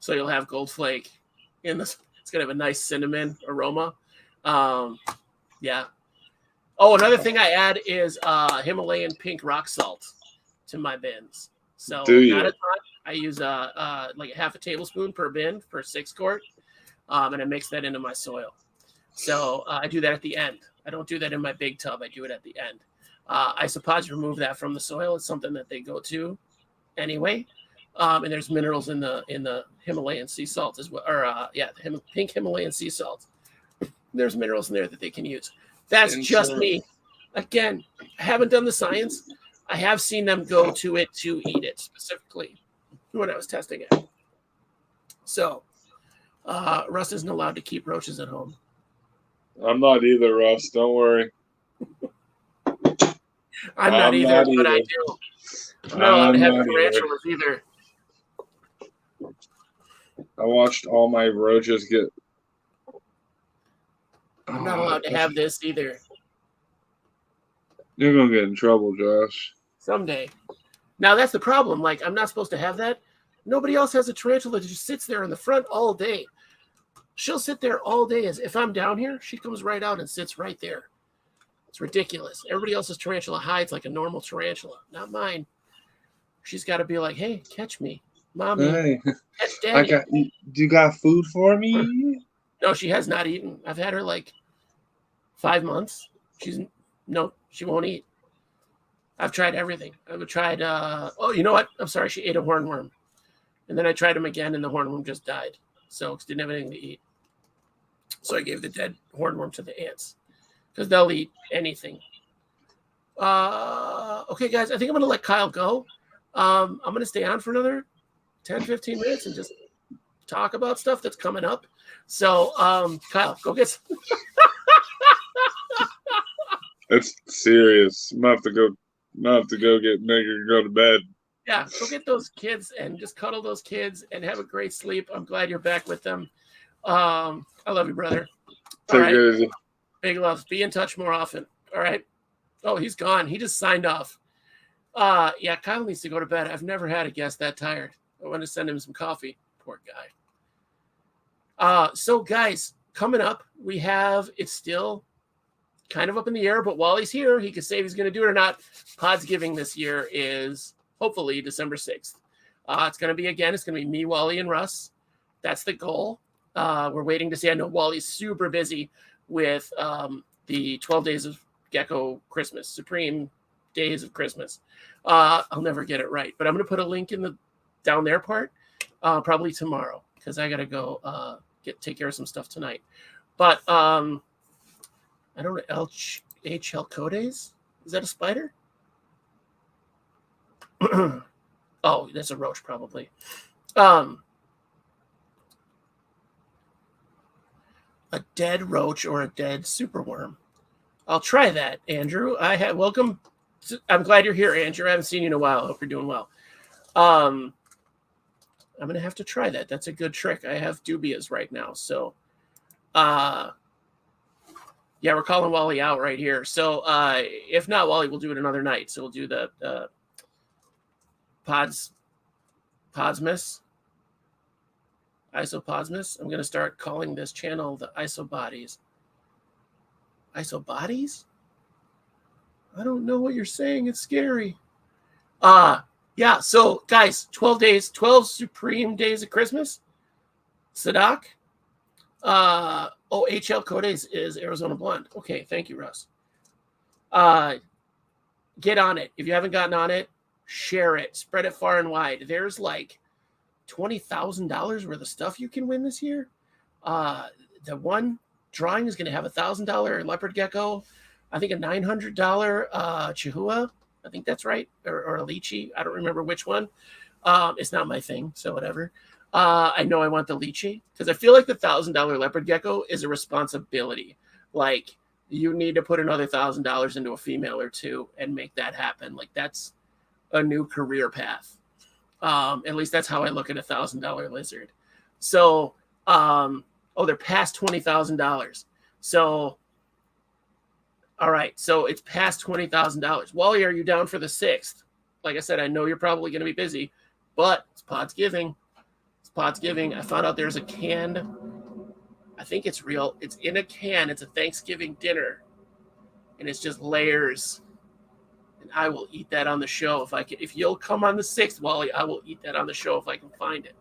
So you'll have gold flake in this. It's going to have a nice cinnamon aroma. Yeah. Oh, another thing I add is Himalayan pink rock salt to my bins. So not a ton. I use like half a tablespoon per bin for 6 quart. And I mix that into my soil. So I do that at the end. I don't do that in my big tub. I do it at the end. Isopods remove that from the soil. It's something that they go to anyway. And there's minerals in the Himalayan sea salt as well, or the pink Himalayan sea salt. There's minerals in there that they can use. That's just me. Again, I haven't done the science. I have seen them go to it to eat it specifically when I was testing it. So, Russ isn't allowed to keep roaches at home. I'm not either, Russ. Don't worry. I'm not either, but I do. I'm not allowed to have tarantulas either. I watched all my roaches get. I'm not allowed to have this either. You're gonna get in trouble, Josh. Someday. Now that's the problem. Like, I'm not supposed to have that. Nobody else has a tarantula that just sits there in the front all day. She'll sit there all day. As if I'm down here, she comes right out and sits right there. It's ridiculous. Everybody else's tarantula hides like a normal tarantula. Not mine. She's got to be like, hey, catch me. Mommy. Hey, catch Daddy. You got food for me? No, she has not eaten. I've had her like 5 months. She won't eat. I've tried everything. I've tried, you know what? I'm sorry. She ate a hornworm. And then I tried him again, and the hornworm just died. So it didn't have anything to eat. So I gave the dead hornworm to the ants because they'll eat anything. Okay, guys, I think I'm going to let Kyle go. I'm going to stay on for another 10, 15 minutes and just talk about stuff that's coming up. So, Kyle, go get some. It's serious. I'm going to have to go get Nigger and go to bed. Yeah, go get those kids and just cuddle those kids and have a great sleep. I'm glad you're back with them. I love you, brother. All right. Big love. Be in touch more often. All right. Oh, he's gone. He just signed off. Yeah, Kyle needs to go to bed. I've never had a guest that tired. I want to send him some coffee. Poor guy. So, guys, coming up, we have, it's still kind of up in the air, but while he's here, he can say if he's going to do it or not. Podsgiving this year is hopefully December 6th. It's going to be me, Wally, and Russ. That's the goal. We're waiting to see. I know Wally's super busy with the 12 Days of Gecko Christmas, Supreme Days of Christmas. I'll never get it right, but I'm going to put a link in the down there part probably tomorrow because I got to go take care of some stuff tonight. But I don't know, H.L. Codes? Is that a spider? Oh, that's a roach probably. A dead roach or a dead superworm. I'll try that, Andrew. Welcome. I'm glad you're here, Andrew. I haven't seen you in a while. I hope you're doing well. I'm going to have to try that. That's a good trick. I have dubias right now. So, yeah, we're calling Wally out right here. So, if not, Wally, we'll do it another night. So we'll do the Podsmas, Isopodsmas. I'm going to start calling this channel the Isobodies. Isobodies? I don't know what you're saying. It's scary. Yeah. So, guys, 12 Supreme Days of Christmas. Sadak. HL Codes is Arizona Blonde. Okay. Thank you, Russ. Get on it. If you haven't gotten on it, share it, spread it far and wide. There's like $20,000 worth of stuff you can win this year. The one drawing is going to have $1,000 leopard gecko. I think a $900 chihuahua. I think that's right. Or a lychee. I don't remember which one. It's not my thing, so whatever. I know I want the lychee because I feel like the $1,000 leopard gecko is a responsibility. Like, you need to put another $1,000 into a female or two and make that happen. Like, that's a new career path. At least that's how I look at a $1,000 lizard. So, they're past $20,000. So, all right. So it's past $20,000. Wally, are you down for the 6th? Like I said, I know you're probably going to be busy, but it's Podsgiving. It's Podsgiving. I found out there's a canned, I think it's real. It's in a can. It's a Thanksgiving dinner and it's just layers. And I will eat that on the show if I can. If you'll come on the 6th, Wally, I will eat that on the show if I can find it.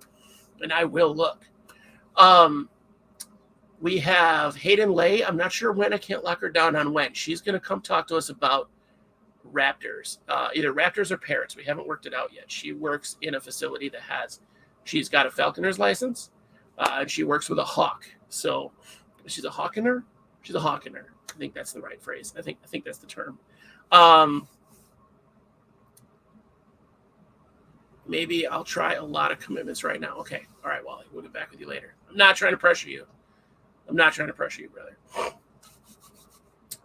And I will look. We have Hayden Lay. I'm not sure when. I can't lock her down on when. She's going to come talk to us about raptors, either raptors or parrots. We haven't worked it out yet. She works in a facility that she's got a falconer's license, and she works with a hawk. So she's a hawkener. She's a hawkener. I think that's the right phrase. I think that's the term. Maybe I'll try a lot of commitments right now. Okay. All right, Wally. We'll get back with you later. I'm not trying to pressure you. Brother.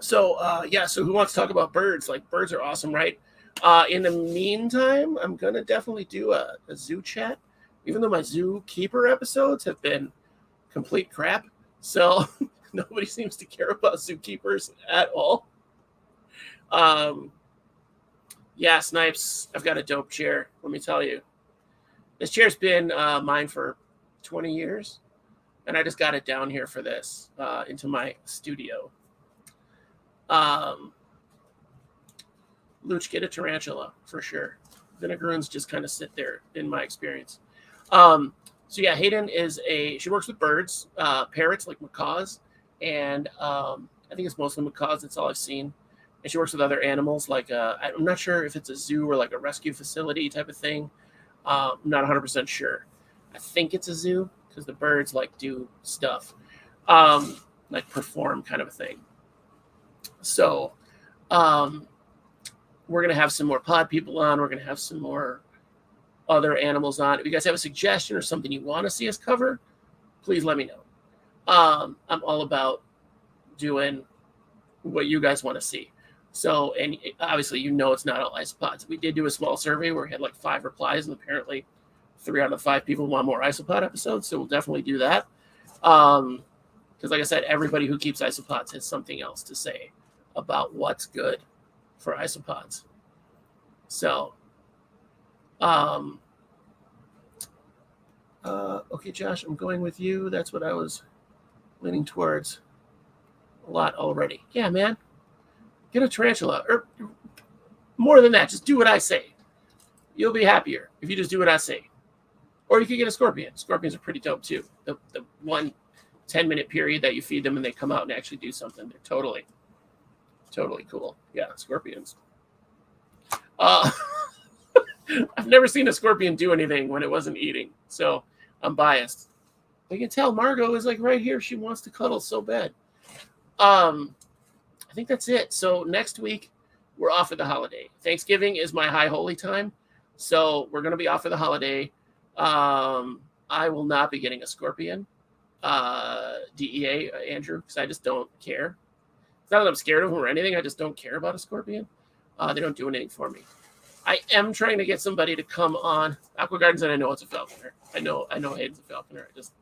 So, so who wants to talk about birds? Like, birds are awesome, right? In the meantime, I'm going to definitely do a zoo chat, even though my zookeeper episodes have been complete crap. So nobody seems to care about zookeepers at all. Yeah, Snipes, I've got a dope chair. Let me tell you. This chair's been mine for 20 years, and I just got it down here for this, into my studio. Luch, get a tarantula for sure. Vinegaroons just kind of sit there in my experience. So yeah, Hayden she works with birds, parrots like macaws, and I think it's mostly macaws. That's all I've seen. And she works with other animals, like I'm not sure if it's a zoo or like a rescue facility type of thing. I'm not 100% sure. I think it's a zoo because the birds like do stuff, like perform kind of a thing. So we're going to have some more pod people on. We're going to have some more other animals on. If you guys have a suggestion or something you want to see us cover, please let me know. I'm all about doing what you guys want to see. So, and obviously, it's not all isopods. We did do a small survey where we had like 5 replies, and apparently 3 out of 5 people want more isopod episodes. So we'll definitely do that. Because like I said, everybody who keeps isopods has something else to say about what's good for isopods. So, okay, Josh, I'm going with you. That's what I was leaning towards a lot already. Yeah, man. Get a tarantula, or more than that, just do what I say. You'll be happier if you just do what I say. Or you could get a scorpion. Scorpions are pretty dope too. The 1 10-minute period that you feed them and they come out and actually do something. They're totally cool. Yeah, scorpions. I've never seen a scorpion do anything when it wasn't eating, so I'm biased. But you can tell Margot is like right here. She wants to cuddle so bad. I think that's it. So next week, we're off for the holiday. Thanksgiving is my high holy time. So we're going to be off for the holiday. I will not be getting a scorpion. DEA, Andrew, because I just don't care. It's not that I'm scared of them or anything. I just don't care about a scorpion. They don't do anything for me. I am trying to get somebody to come on Aqua Gardens, and I know it's a falconer. I know Hayden's a falconer. Just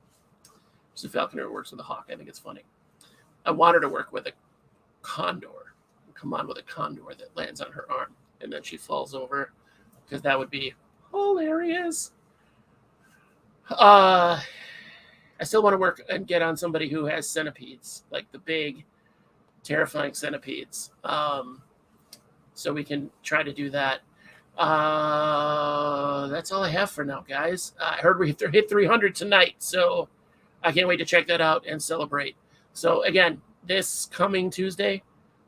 a falconer who works with a hawk. I think it's funny. I want her to work with a condor. Come on with a condor that lands on her arm, and then she falls over, because that would be hilarious. I still want to work and get on somebody who has centipedes, like the big, terrifying centipedes. So we can try to do that. That's all I have for now, guys. I heard we hit 300 tonight, so I can't wait to check that out and celebrate. So again, this coming Tuesday,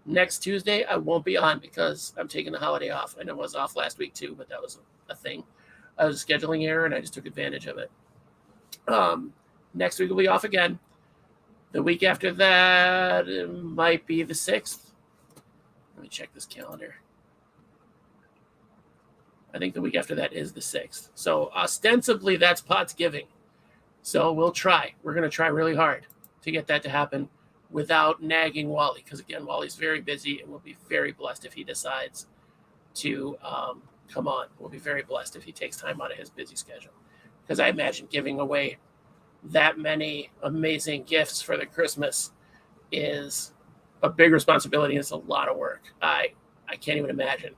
next Tuesday, I won't be on because I'm taking the holiday off. I know I was off last week too, but that was a thing. I was a scheduling error, and I just took advantage of it. Next week will be off again. The week after that, it might be the 6th. Let me check this calendar. I think the week after that is the 6th. So ostensibly, that's Podsgiving. So we'll try. We're going to try really hard to get that to happen without nagging Wally. Because, again, Wally's very busy, and we'll be very blessed if he decides to come on. We'll be very blessed if he takes time out of his busy schedule. Because I imagine giving away that many amazing gifts for the Christmas is a big responsibility. It's a lot of work. I can't even imagine.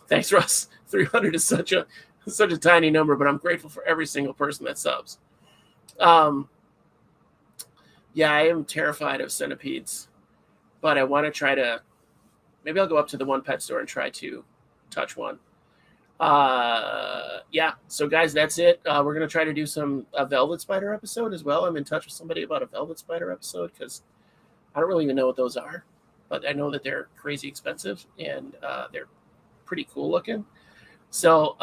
Thanks, Russ. 300 is such a tiny number, but I'm grateful for every single person that subs. Yeah, I am terrified of centipedes, but I want to try to. Maybe I'll go up to the one pet store and try to touch one. Yeah. So guys, that's it. We're going to try to do a velvet spider episode as well. I'm in touch with somebody about a velvet spider episode because I don't really even know what those are. but I know that they're crazy expensive and they're pretty cool looking. So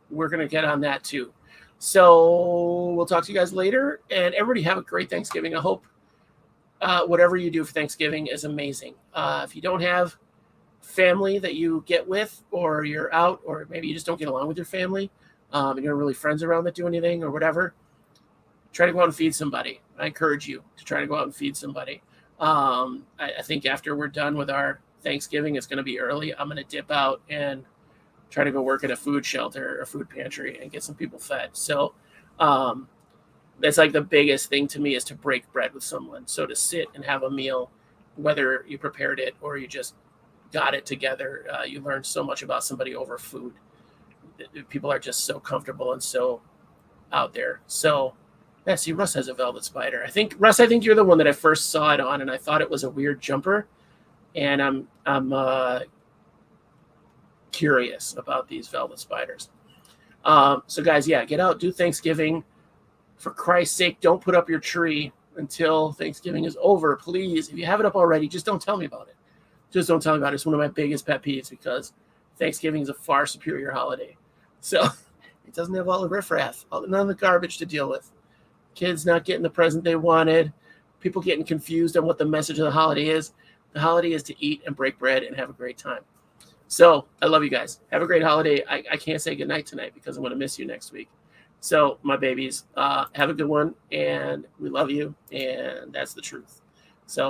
we're going to get on that too. So we'll talk to you guys later, and everybody have a great Thanksgiving. I hope whatever you do for Thanksgiving is amazing. If you don't have family that you get with, or you're out, or maybe you just don't get along with your family, and you're not really friends around that do anything or whatever, try to go out and feed somebody. I encourage you to try to go out and feed somebody. I think after we're done with our Thanksgiving, it's going to be early. I'm going to dip out and try to go work at a food shelter or a food pantry and get some people fed. So that's like the biggest thing to me, is to break bread with someone. So to sit and have a meal, whether you prepared it or you just got it together, you learn so much about somebody over food. People are just so comfortable and so out there. So yeah, see, Russ has a velvet spider. Russ, I think you're the one that I first saw it on, and I thought it was a weird jumper. And I'm curious about these velvet spiders. So guys, yeah, get out, do Thanksgiving. For Christ's sake, don't put up your tree until Thanksgiving is over, please. If you have it up already, just don't tell me about it. Just don't tell me about it. It's one of my biggest pet peeves, because Thanksgiving is a far superior holiday. So it doesn't have all the riffraff, none of the garbage to deal with. Kids not getting the present they wanted, people getting confused on what the message of the holiday is. The holiday is to eat and break bread and have a great time. So I love you guys. Have a great holiday. I can't say goodnight tonight because I'm going to miss you next week. So my babies, have a good one, and we love you, and that's the truth.